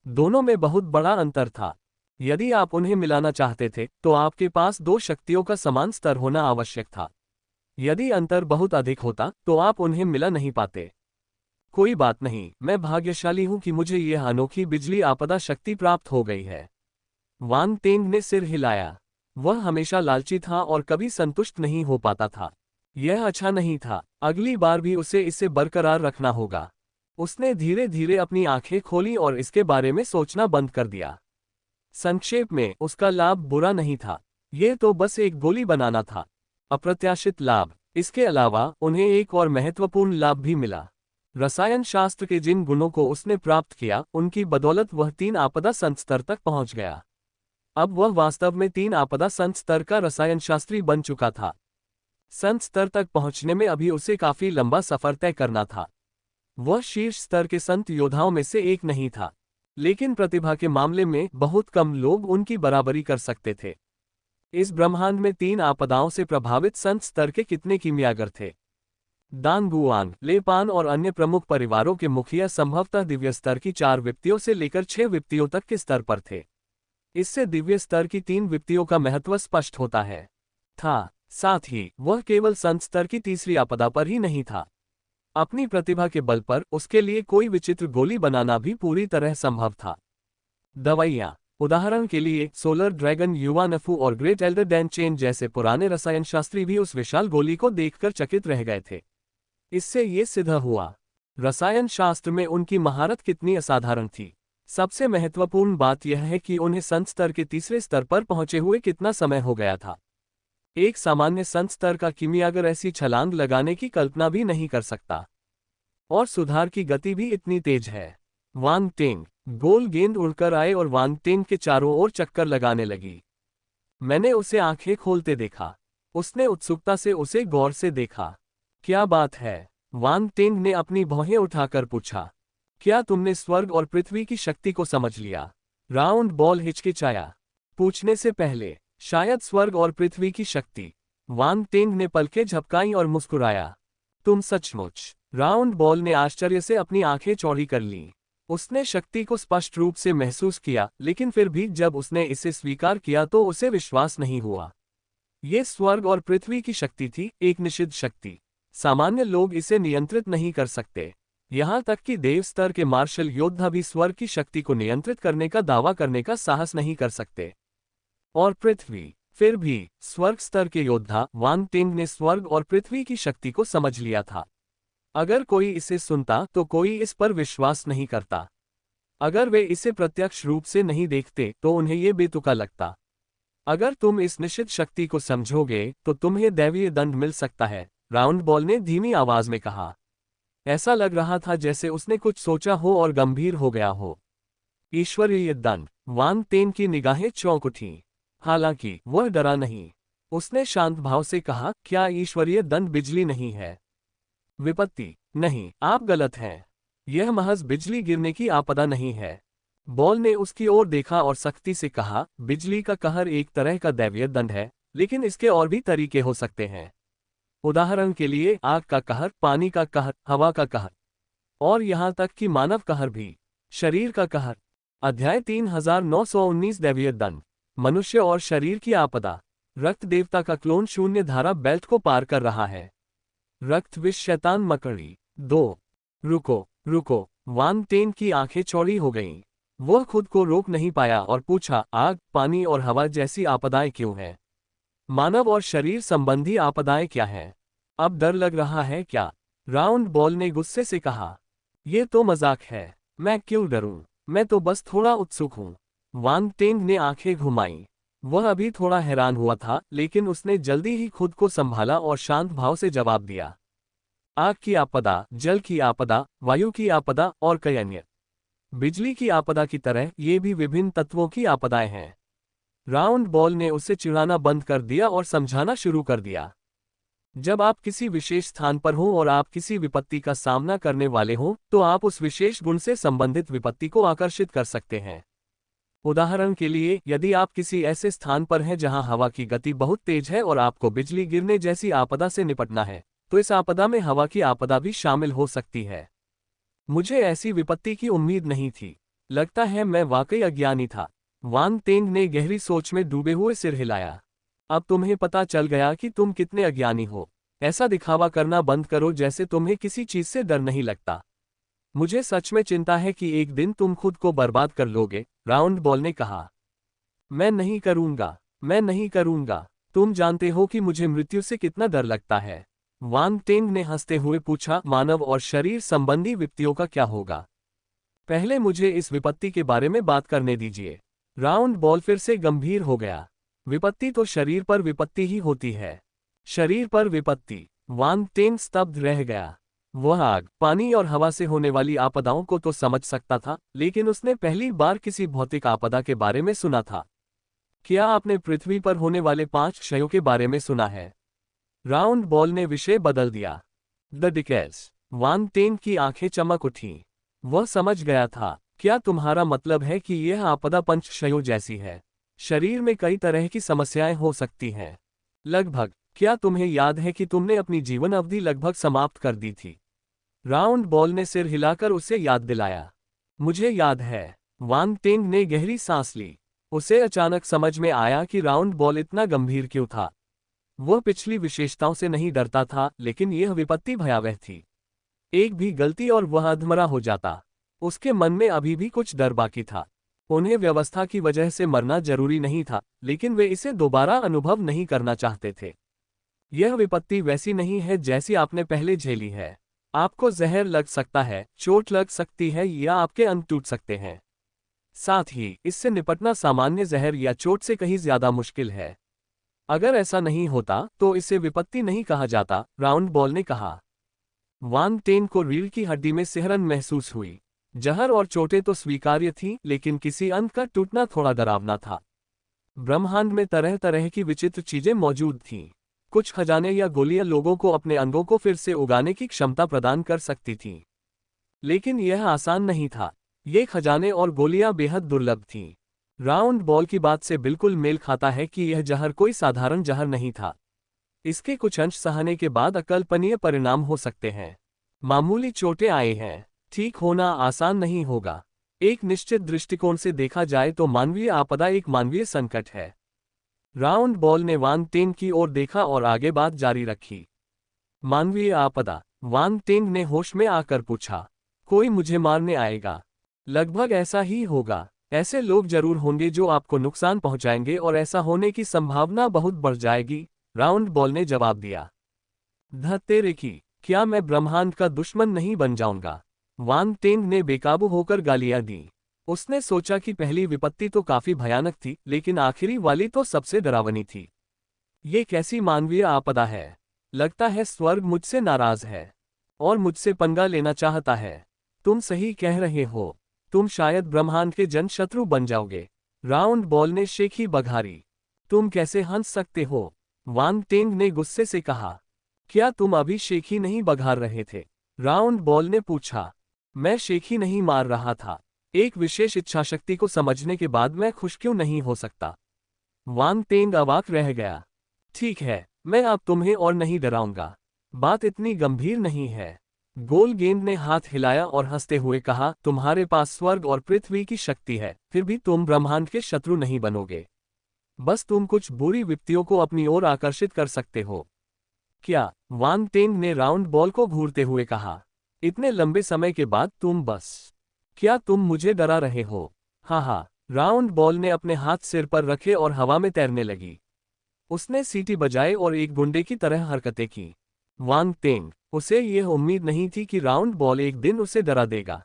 दोनों में बहुत बड़ा अंतर था। यदि आप उन्हें मिलाना चाहते थे तो आपके पास दो शक्तियों का समान स्तर होना आवश्यक था। यदि अंतर बहुत अधिक होता तो आप उन्हें मिला नहीं पाते। कोई बात नहीं, मैं भाग्यशाली हूं कि मुझे यह अनोखी बिजली आपदा शक्ति प्राप्त हो गई है। वांग टेंग ने सिर हिलाया। वह हमेशा लालची था और कभी संतुष्ट नहीं हो पाता था। यह अच्छा नहीं था। अगली बार भी उसे इसे बरकरार रखना होगा। उसने धीरे धीरे अपनी आंखें खोली और इसके बारे में सोचना बंद कर दिया। संक्षेप में, उसका लाभ बुरा नहीं था। यह तो बस एक गोली बनाना था। अप्रत्याशित लाभ। इसके अलावा उन्हें एक और महत्वपूर्ण लाभ भी मिला। रसायन शास्त्र के जिन गुणों को उसने प्राप्त किया, उनकी बदौलत वह 3 आपदा संत स्तर तक पहुंच गया। अब वह वास्तव में 3 आपदा संत स्तर का रसायन शास्त्री बन चुका था। संत स्तर तक पहुंचने में अभी उसे काफी लंबा सफर तय करना था। वह शीर्ष स्तर के संत योद्धाओं में से एक नहीं था, लेकिन प्रतिभा के मामले में बहुत कम लोग उनकी बराबरी कर सकते थे। इस ब्रह्मांड में 3 आपदाओं से प्रभावित संत स्तर के कितने कीमियागर थे? दानगुआंग, लेपान और अन्य प्रमुख परिवारों के मुखिया संभवतः दिव्य स्तर की 4 वित्तियों से लेकर 6 वित्तियों तक के स्तर पर थे। इससे दिव्य स्तर की 3 वित्तियों का महत्व स्पष्ट होता है। साथ ही वह केवल संत स्तर की तीसरी आपदा पर ही नहीं था। अपनी प्रतिभा के बल पर उसके लिए कोई विचित्र गोली बनाना भी पूरी तरह संभव था। दवाइयाँ, उदाहरण के लिए सोलर ड्रैगन, युवानफू और ग्रेट एल्डर डैन चेन जैसे पुराने रसायन शास्त्री भी उस विशाल गोली को देखकर चकित रह गए थे। इससे ये सिद्ध हुआ, रसायन शास्त्र में उनकी महारत कितनी असाधारण थी। सबसे महत्वपूर्ण बात यह है कि उन्हें संत स्तर के तीसरे स्तर पर पहुंचे हुए कितना समय हो गया था। एक सामान्य संत स्तर का कीमियागर ऐसी छलांग लगाने की कल्पना भी नहीं कर सकता। और सुधार की गति भी इतनी तेज है। वांग टेंग, गोल गेंद उड़कर आए और वांग टेंग के चारों ओर चक्कर लगाने लगी। मैंने उसे आंखें खोलते देखा। उसने उत्सुकता से उसे गौर से देखा। क्या बात है? वांग टेंग ने अपनी भौहें उठाकर पूछा। क्या तुमने स्वर्ग और पृथ्वी की शक्ति को समझ लिया? राउंड बॉल हिचकिचाया। पूछने से पहले, शायद स्वर्ग और पृथ्वी की शक्ति। वांग टेंग ने पलकें झपकाई और मुस्कुराया। तुम सचमुच? राउंड बॉल ने आश्चर्य से अपनी आंखें चौड़ी कर लीं। उसने शक्ति को स्पष्ट रूप से महसूस किया, लेकिन फिर भी जब उसने इसे स्वीकार किया तो उसे विश्वास नहीं हुआ। ये स्वर्ग और पृथ्वी की शक्ति थी, एक निषिद्ध शक्ति। सामान्य लोग इसे नियंत्रित नहीं कर सकते। यहाँ तक कि देव स्तर के मार्शल योद्धा भी स्वर्ग की शक्ति को नियंत्रित करने का दावा करने का साहस नहीं कर सकते। और पृथ्वी, फिर भी स्वर्ग स्तर के योद्धा वांग टेंग ने स्वर्ग और पृथ्वी की शक्ति को समझ लिया था। अगर कोई इसे सुनता तो कोई इस पर विश्वास नहीं करता। अगर वे इसे प्रत्यक्ष रूप से नहीं देखते तो उन्हें ये बेतुका लगता। अगर तुम इस निषिद्ध शक्ति को समझोगे तो तुम्हें दैवीय दंड मिल सकता है, राउंड बॉल ने धीमी आवाज में कहा। ऐसा लग रहा था जैसे उसने कुछ सोचा हो और गंभीर हो गया हो। ईश्वरीय दंड। वांग टेंग की निगाहें चौंक उठीं। हालांकि वह डरा नहीं। उसने शांत भाव से कहा, क्या ईश्वरीय दंड बिजली नहीं है? विपत्ति? नहीं, आप गलत हैं। यह महज बिजली गिरने की आपदा नहीं है। बॉल ने उसकी ओर देखा और सख्ती से कहा, बिजली का कहर एक तरह का दैवीय दंड है, लेकिन इसके और भी तरीके हो सकते हैं। उदाहरण के लिए आग का कहर, पानी का कहर, हवा का कहर। और यहाँ तक कि मानव कहर भी। शरीर का कहर। अध्याय 3919 दैवीय दंड। मनुष्य और शरीर की आपदा। रक्त देवता का क्लोन शून्य धारा बेल्ट को पार कर रहा है। रक्त विष शैतान मकड़ी। 2। रुको रुको। वान टेन की आंखें चौड़ी हो गईं। वह खुद को रोक नहीं पाया और पूछा, आग, पानी और हवा जैसी आपदाएं क्यों हैं? मानव और शरीर संबंधी आपदाएं क्या हैं? अब डर लग रहा है क्या? राउंड बॉल ने गुस्से से कहा। यह तो मजाक है। मैं क्यों डरूं? मैं तो बस थोड़ा उत्सुक हूं। वान टेंग ने आंखें घुमाईं। वह अभी थोड़ा हैरान हुआ था, लेकिन उसने जल्दी ही खुद को संभाला और शांत भाव से जवाब दिया। आग की आपदा, जल की आपदा, वायु की आपदा और कई अन्य। बिजली की आपदा की तरह ये भी विभिन्न तत्वों की आपदाएं हैं। राउंड बॉल ने उसे चिढ़ाना बंद कर दिया और समझाना शुरू कर दिया। जब आप किसी विशेष स्थान पर हों और आप किसी विपत्ति का सामना करने वाले हों, तो आप उस विशेष गुण से संबंधित विपत्ति को आकर्षित कर सकते हैं। उदाहरण के लिए, यदि आप किसी ऐसे स्थान पर हैं जहां हवा की गति बहुत तेज है और आपको बिजली गिरने जैसी आपदा से निपटना है, तो इस आपदा में हवा की आपदा भी शामिल हो सकती है। मुझे ऐसी विपत्ति की उम्मीद नहीं थी। लगता है मैं वाकई अज्ञानी था। वान तेंग ने गहरी सोच में डूबे हुए सिर हिलाया। अब तुम्हें पता चल गया कि तुम कितने अज्ञानी हो। ऐसा दिखावा करना बंद करो जैसे तुम्हें किसी चीज से डर नहीं लगता। मुझे सच में चिंता है कि एक दिन तुम खुद को बर्बाद कर लोगे, राउंड बॉल ने कहा। मैं नहीं करूंगा, मैं नहीं करूंगा। तुम जानते हो कि मुझे मृत्यु से कितना डर लगता है। वान टेंग ने हंसते हुए पूछा, मानव और शरीर संबंधी विपत्तियों का क्या होगा? पहले मुझे इस विपत्ति के बारे में बात करने दीजिए। राउंड बॉल फिर से गंभीर हो गया। विपत्ति तो शरीर पर विपत्ति ही होती है। शरीर पर विपत्ति। वान टेंग स्तब्ध रह गया। वह आग, पानी और हवा से होने वाली आपदाओं को तो समझ सकता था, लेकिन उसने पहली बार किसी भौतिक आपदा के बारे में सुना था। क्या आपने पृथ्वी पर होने वाले 5 क्षयों के बारे में सुना है? राउंड बॉल ने विषय बदल दिया। The decades. वान टेंग की आंखें चमक उठीं। वह समझ गया था। क्या तुम्हारा मतलब है कि यह आपदा 5 क्षयों जैसी है? शरीर में कई तरह की समस्याएं हो सकती हैं। लगभग। क्या तुम्हें याद है कि तुमने अपनी जीवन अवधि लगभग समाप्त कर दी थी? राउंड बॉल ने सिर हिलाकर उसे याद दिलाया। मुझे याद है। वान टेंग ने गहरी सांस ली। उसे अचानक समझ में आया कि राउंड बॉल इतना गंभीर क्यों था। वह पिछली विशेषताओं से नहीं डरता था, लेकिन यह विपत्ति भयावह थी। एक भी गलती और वह अधमरा हो जाता। उसके मन में अभी भी कुछ डर बाकी था। उन्हें व्यवस्था की वजह से मरना जरूरी नहीं था, लेकिन वे इसे दोबारा अनुभव नहीं करना चाहते थे। यह विपत्ति वैसी नहीं है जैसी आपने पहले झेली है। आपको जहर लग सकता है, चोट लग सकती है या आपके अंग टूट सकते हैं। साथ ही इससे निपटना सामान्य जहर या चोट से कहीं ज्यादा मुश्किल है। अगर ऐसा नहीं होता तो इसे विपत्ति नहीं कहा जाता, राउंड बॉल ने कहा। वान टेन को रीढ़ की हड्डी में सिहरन महसूस हुई। जहर और चोटें तो स्वीकार्य थीं, लेकिन किसी अंग का टूटना थोड़ा डरावना था। ब्रह्मांड में तरह तरह की विचित्र चीजें मौजूद थीं। कुछ खजाने या गोलियां लोगों को अपने अंगों को फिर से उगाने की क्षमता प्रदान कर सकती थीं। लेकिन यह आसान नहीं था। ये खजाने और गोलियां बेहद दुर्लभ थीं। राउंड बॉल की बात से बिल्कुल मेल खाता है कि यह जहर कोई साधारण जहर नहीं था। इसके कुछ अंश सहने के बाद अकल्पनीय परिणाम हो सकते हैं। मामूली चोटें आई हैं। ठीक होना आसान नहीं होगा। एक निश्चित दृष्टिकोण से देखा जाए तो मानवीय आपदा एक मानवीय संकट है। राउंड बॉल ने वान टेंग की ओर देखा और आगे बात जारी रखी। मानवीय आपदा। वान टेंग ने होश में आकर पूछा, कोई मुझे मारने आएगा? लगभग ऐसा ही होगा। ऐसे लोग जरूर होंगे जो आपको नुकसान पहुंचाएंगे और ऐसा होने की संभावना बहुत बढ़ जाएगी, राउंड बॉल ने जवाब दिया। धत्तेरे की, क्या मैं ब्रह्मांड का दुश्मन नहीं बन जाऊंगा? वान टेंग ने बेकाबू होकर गालियां दी। उसने सोचा कि पहली विपत्ति तो काफी भयानक थी, लेकिन आखिरी वाली तो सबसे डरावनी थी। ये कैसी मानवीय आपदा है? लगता है स्वर्ग मुझसे नाराज है और मुझसे पंगा लेना चाहता है। तुम सही कह रहे हो। तुम शायद ब्रह्मांड के जन शत्रु बन जाओगे। राउंड बॉल ने शेखी बघारी। तुम कैसे हंस सकते हो? वान टेंग ने गुस्से से कहा। क्या तुम अभी शेखी नहीं बघार रहे थे? राउंड बॉल ने पूछा। मैं शेखी नहीं मार रहा था। एक विशेष इच्छाशक्ति को समझने के बाद मैं खुश क्यों नहीं हो सकता? वान टेंग अवाक रह गया। ठीक है, मैं अब तुम्हें और नहीं डराऊंगा। बात इतनी गंभीर नहीं है। गोल गेंद ने हाथ हिलाया और हंसते हुए कहा, तुम्हारे पास स्वर्ग और पृथ्वी की शक्ति है, फिर भी तुम ब्रह्मांड के शत्रु नहीं बनोगे। बस तुम कुछ बुरी विपत्तियों को अपनी ओर आकर्षित कर सकते हो। क्या? वांग टेंग ने राउंड बॉल को घूरते हुए कहा। इतने लंबे समय के बाद तुम बस। क्या तुम मुझे डरा रहे हो? हाँ हाँ। राउंड बॉल ने अपने हाथ सिर पर रखे और हवा में तैरने लगी। उसने सीटी बजाई और एक गुंडे की तरह हरकतें की। वांग टेंग, उसे यह उम्मीद नहीं थी कि राउंड बॉल एक दिन उसे डरा देगा।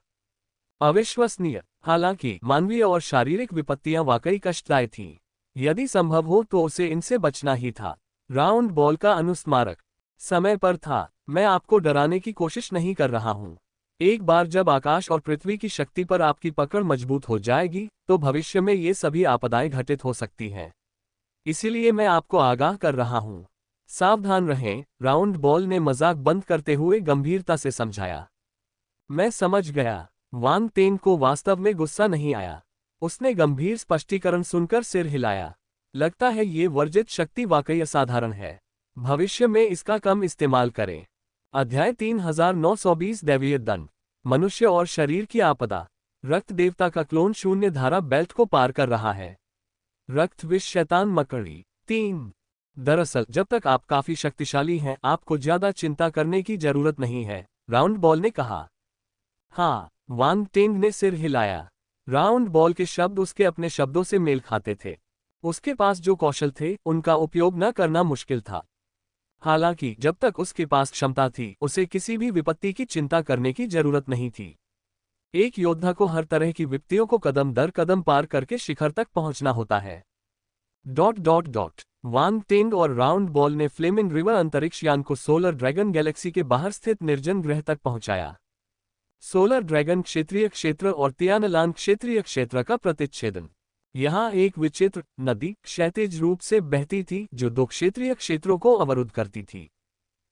अविश्वसनीय। हालांकि मानवीय और शारीरिक विपत्तियां वाकई कष्टदायक थीं। यदि संभव हो तो उसे इनसे बचना ही था। राउंड बॉल का अनुस्मारक समय पर था। मैं आपको डराने की कोशिश नहीं कर रहा हूं। एक बार जब आकाश और पृथ्वी की शक्ति पर आपकी पकड़ मजबूत हो जाएगी तो भविष्य में ये सभी आपदाएं घटित हो सकती हैं। इसीलिए मैं आपको आगाह कर रहा हूं। सावधान रहें। राउंड बॉल ने मजाक बंद करते हुए गंभीरता से समझाया। मैं समझ गया। वांग टेंग को वास्तव में गुस्सा नहीं आया। उसने गंभीर स्पष्टीकरण सुनकर सिर हिलाया। लगता है ये वर्जित शक्ति वाकई असाधारण है। भविष्य में इसका कम इस्तेमाल करें। अध्याय 3920 दैवीय दंड। मनुष्य और शरीर की आपदा। रक्त देवता का क्लोन शून्य धारा बेल्ट को पार कर रहा है। रक्त विष शैतान मकड़ी 3। दरअसल जब तक आप काफी शक्तिशाली हैं आपको ज्यादा चिंता करने की जरूरत नहीं है, राउंड बॉल ने कहा। हाँ, वांग टेंग ने सिर हिलाया। राउंड बॉल के शब्द उसके अपने शब्दों से मेल खाते थे। उसके पास जो कौशल थे उनका उपयोग न करना मुश्किल था। हालांकि जब तक उसके पास क्षमता थी उसे किसी भी विपत्ति की चिंता करने की जरूरत नहीं थी। एक योद्धा को हर तरह की विपत्तियों को कदम दर कदम पार करके शिखर तक पहुंचना होता है। ... वांग टेंग और राउंड बॉल ने फ्लेमिंग रिवर अंतरिक्ष यान को सोलर ड्रैगन गैलेक्सी के बाहर स्थित निर्जन ग्रह तक पहुंचाया। सोलर ड्रैगन क्षेत्रीय क्षेत्र और तियानलान क्षेत्रीय क्षेत्र का प्रतिच्छेदन। यहाँ एक विचित्र नदी क्षैतिज रूप से बहती थी जो दो क्षेत्रीय क्षेत्रों को अवरुद्ध करती थी।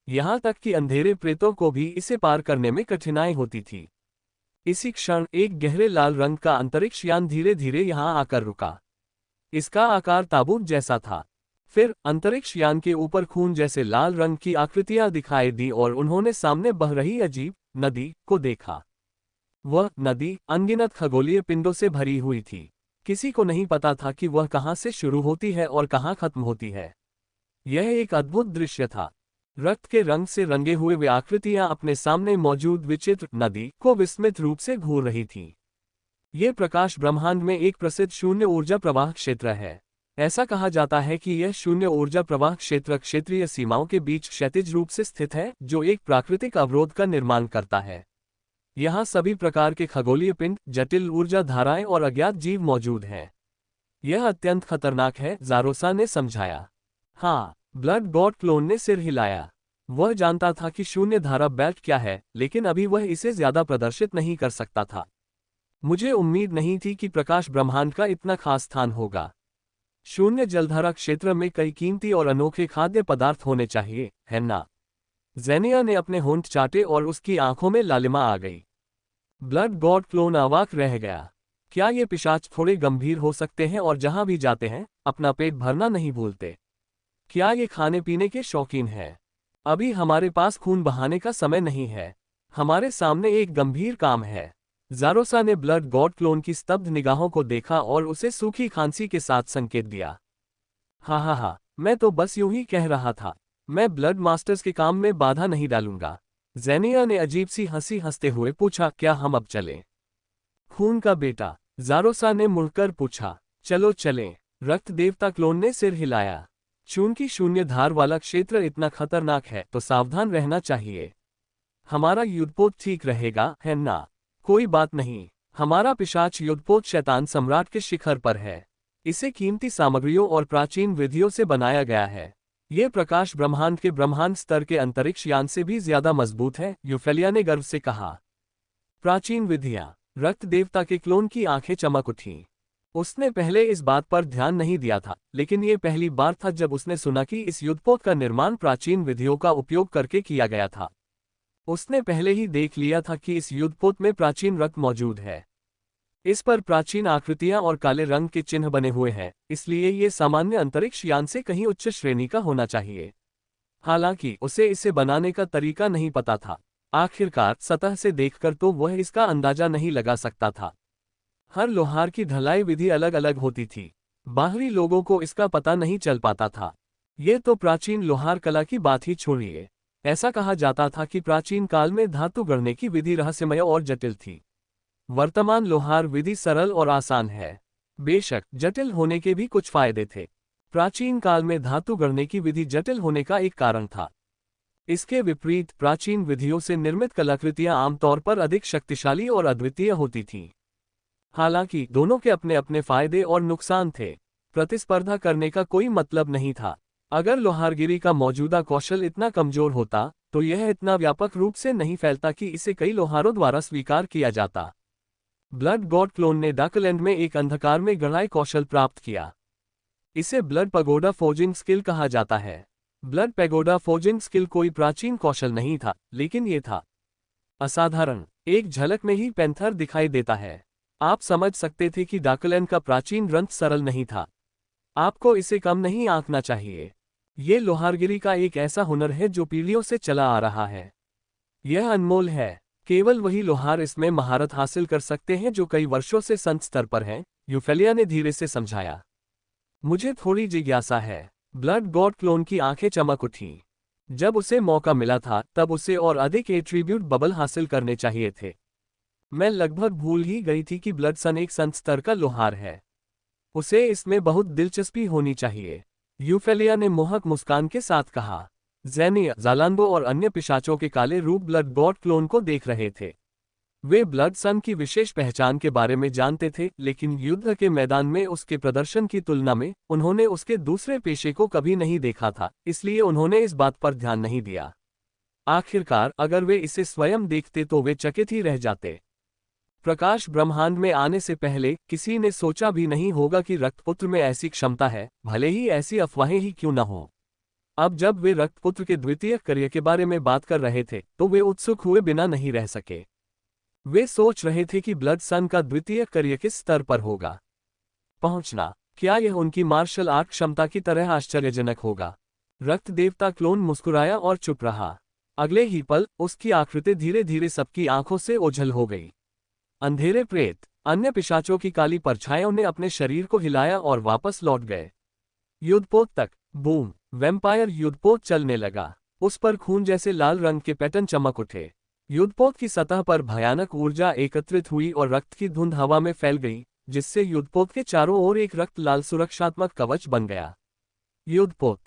यहाँ तक कि अंधेरे प्रेतों को भी इसे पार करने में कठिनाई होती थी। इसी क्षण एक गहरे लाल रंग का अंतरिक्ष यान धीरे धीरे यहाँ आकर रुका। इसका आकार ताबूत जैसा था। फिर अंतरिक्ष यान के ऊपर खून जैसे लाल रंग की आकृतियां दिखाई दी और उन्होंने सामने बह रही अजीब नदी को देखा। वह नदी अनगिनत खगोलीय पिंडों से भरी हुई थी। किसी को नहीं पता था कि वह कहां से शुरू होती है और कहां खत्म होती है। यह एक अद्भुत दृश्य था। रक्त के रंग से रंगे हुए वे आकृतियां अपने सामने मौजूद विचित्र नदी को विस्मित रूप से घूर रही थीं। ये प्रकाश ब्रह्मांड में एक प्रसिद्ध शून्य ऊर्जा प्रवाह क्षेत्र है। ऐसा कहा जाता है कि यह शून्य ऊर्जा प्रवाह क्षेत्र क्षेत्रीय सीमाओं के बीच क्षैतिज रूप से स्थित है जो एक प्राकृतिक अवरोध का निर्माण करता है। यहाँ सभी प्रकार के खगोलीय पिंड, जटिल ऊर्जा धाराएं और अज्ञात जीव मौजूद हैं। यह अत्यंत खतरनाक है, ज़ारोसा ने समझाया। हाँ, ब्लड गॉड क्लोन ने सिर हिलाया। वह जानता था कि शून्य धारा बेल्ट क्या है, लेकिन अभी वह इसे ज्यादा प्रदर्शित नहीं कर सकता था। मुझे उम्मीद नहीं थी कि प्रकाश ब्रह्मांड का इतना खास स्थान होगा। शून्य जलधारा क्षेत्र में कई कीमती और अनोखे खाद्य पदार्थ होने चाहिए, है ना? ज़ेनिया ने अपने होंठ चाटे और उसकी आंखों में लालिमा आ गई। ब्लड गॉड क्लोन अवाक रह गया। क्या ये पिशाच थोड़े गंभीर हो सकते हैं और जहां भी जाते हैं अपना पेट भरना नहीं भूलते? क्या ये खाने पीने के शौकीन हैं? अभी हमारे पास खून बहाने का समय नहीं है। हमारे सामने एक गंभीर काम है। ज़ारोसा ने ब्लड गॉड क्लोन की स्तब्ध निगाहों को देखा और उसे सूखी खांसी के साथ संकेत दिया। हा, मैं तो बस यूं ही कह रहा था। मैं ब्लड मास्टर्स के काम में बाधा नहीं डालूंगा। ज़ेनिया ने अजीब सी हंसी हंसते हुए पूछा, क्या हम अब चलें? खून का बेटा, ज़ारोसा ने मुड़कर पूछा। चलो चलें। रक्त देवता क्लोन ने सिर हिलाया। चूंकि शून्य धार वाला क्षेत्र इतना खतरनाक है तो सावधान रहना चाहिए। हमारा युद्धपोत ठीक रहेगा, है ना? कोई बात नहीं। हमारा पिशाच युद्धपोत शैतान सम्राट के शिखर पर है। इसे कीमती सामग्रियों और प्राचीन विधियों से बनाया गया है। यह प्रकाश ब्रह्मांड के ब्रह्मांड स्तर के अंतरिक्ष यान से भी ज्यादा मजबूत है, यूफेलिया ने गर्व से कहा। प्राचीन विधियां। रक्त देवता के क्लोन की आंखें चमक उठीं। उसने पहले इस बात पर ध्यान नहीं दिया था, लेकिन ये पहली बार था जब उसने सुना कि इस युद्धपोत का निर्माण प्राचीन विधियों का उपयोग करके किया गया था। उसने पहले ही देख लिया था कि इस युद्धपोत में प्राचीन रक्त मौजूद है। इस पर प्राचीन आकृतियां और काले रंग के चिन्ह बने हुए हैं, इसलिए ये सामान्य अंतरिक्ष यान से कहीं उच्च श्रेणी का होना चाहिए। हालांकि उसे इसे बनाने का तरीका नहीं पता था। आखिरकार सतह से देखकर तो वह इसका अंदाजा नहीं लगा सकता था। हर लोहार की ढलाई विधि अलग अलग होती थी। बाहरी लोगों को इसका पता नहीं चल पाता था। ये तो प्राचीन लोहार कला की बात ही छोड़िए। ऐसा कहा जाता था कि प्राचीन काल में धातु गढ़ने की विधि रहस्यमय और जटिल थी। वर्तमान लोहार विधि सरल और आसान है। बेशक जटिल होने के भी कुछ फायदे थे। प्राचीन काल में धातु गढ़ने की विधि जटिल होने का एक कारण था। इसके विपरीत प्राचीन विधियों से निर्मित कलाकृतियां आमतौर पर अधिक शक्तिशाली और अद्वितीय होती थीं। हालांकि दोनों के अपने अपने फायदे और नुकसान थे। प्रतिस्पर्धा करने का कोई मतलब नहीं था। अगर लोहारगिरी का मौजूदा कौशल इतना कमजोर होता तो यह इतना व्यापक रूप से नहीं फैलता कि इसे कई लोहारों द्वारा स्वीकार किया जाता। ब्लड गॉड क्लोन ने डार्कलैंड में एक अंधकार में गहराई कौशल प्राप्त किया। इसे ब्लड पैगोडा फोर्जिंग स्किल कहा जाता है। ब्लड पैगोडा फोर्जिंग स्किल कोई प्राचीन कौशल नहीं था, लेकिन यह था असाधारण। एक झलक में ही पैंथर दिखाई देता है। आप समझ सकते थे कि डार्कलैंड का प्राचीन ग्रंथ सरल नहीं था। आपको इसे कम नहीं आंकना चाहिए। ये लोहारगिरी का एक ऐसा हुनर है जो पीढ़ियों से चला आ रहा है। यह अनमोल है। केवल वही लोहार इसमें महारत हासिल कर सकते हैं जो कई वर्षों से संत स्तर पर हैं, यूफेलिया ने धीरे से समझाया। मुझे थोड़ी जिज्ञासा है। ब्लड गॉड क्लोन की आंखें चमक उठीं। जब उसे मौका मिला था तब उसे और अधिक एट्रीब्यूट बबल हासिल करने चाहिए थे। मैं लगभग भूल ही गई थी कि ब्लड सन एक संत स्तर का लोहार है। उसे इसमें बहुत दिलचस्पी होनी चाहिए, यूफेलिया ने मोहक मुस्कान के साथ कहा। ज़ेनिया, ज़ालांगो और अन्य पिशाचों के काले रूप ब्लड गॉड क्लोन को देख रहे थे। वे ब्लड सन की विशेष पहचान के बारे में जानते थे, लेकिन युद्ध के मैदान में उसके प्रदर्शन की तुलना में उन्होंने उसके दूसरे पेशे को कभी नहीं देखा था, इसलिए उन्होंने इस बात पर ध्यान नहीं दिया। आखिरकार अगर वे इसे स्वयं देखते तो वे चकित ही रह जाते। प्रकाश ब्रह्मांड में आने से पहले किसी ने सोचा भी नहीं होगा कि रक्तपुत्र में ऐसी क्षमता है, भले ही ऐसी अफवाहें ही क्यों न हो। अब जब वे रक्तपुत्र के द्वितीय कार्य के बारे में बात कर रहे थे तो वे उत्सुक हुए बिना नहीं रह सके। वे सोच रहे थे कि ब्लड सन का द्वितीय कार्य किस स्तर पर होगा पहुंचना। क्या यह उनकी मार्शल आर्ट क्षमता की तरह आश्चर्यजनक होगा? रक्त देवता क्लोन मुस्कुराया और चुप रहा। अगले ही पल उसकी आकृति धीरे धीरे सबकी आंखों से ओझल हो गई। अंधेरे प्रेत, अन्य पिशाचों की काली परछाइयों ने अपने शरीर को हिलाया और वापस लौट गए। युद्धपोत तक। बूम! वैम्पायर युद्धपोत चलने लगा। उस पर खून जैसे लाल रंग के पैटर्न चमक उठे। युद्धपोत की सतह पर भयानक ऊर्जा एकत्रित हुई और रक्त की धुंध हवा में फैल गई, जिससे युद्धपोत के चारों ओर एक रक्त लाल सुरक्षात्मक कवच बन गया। युद्धपोत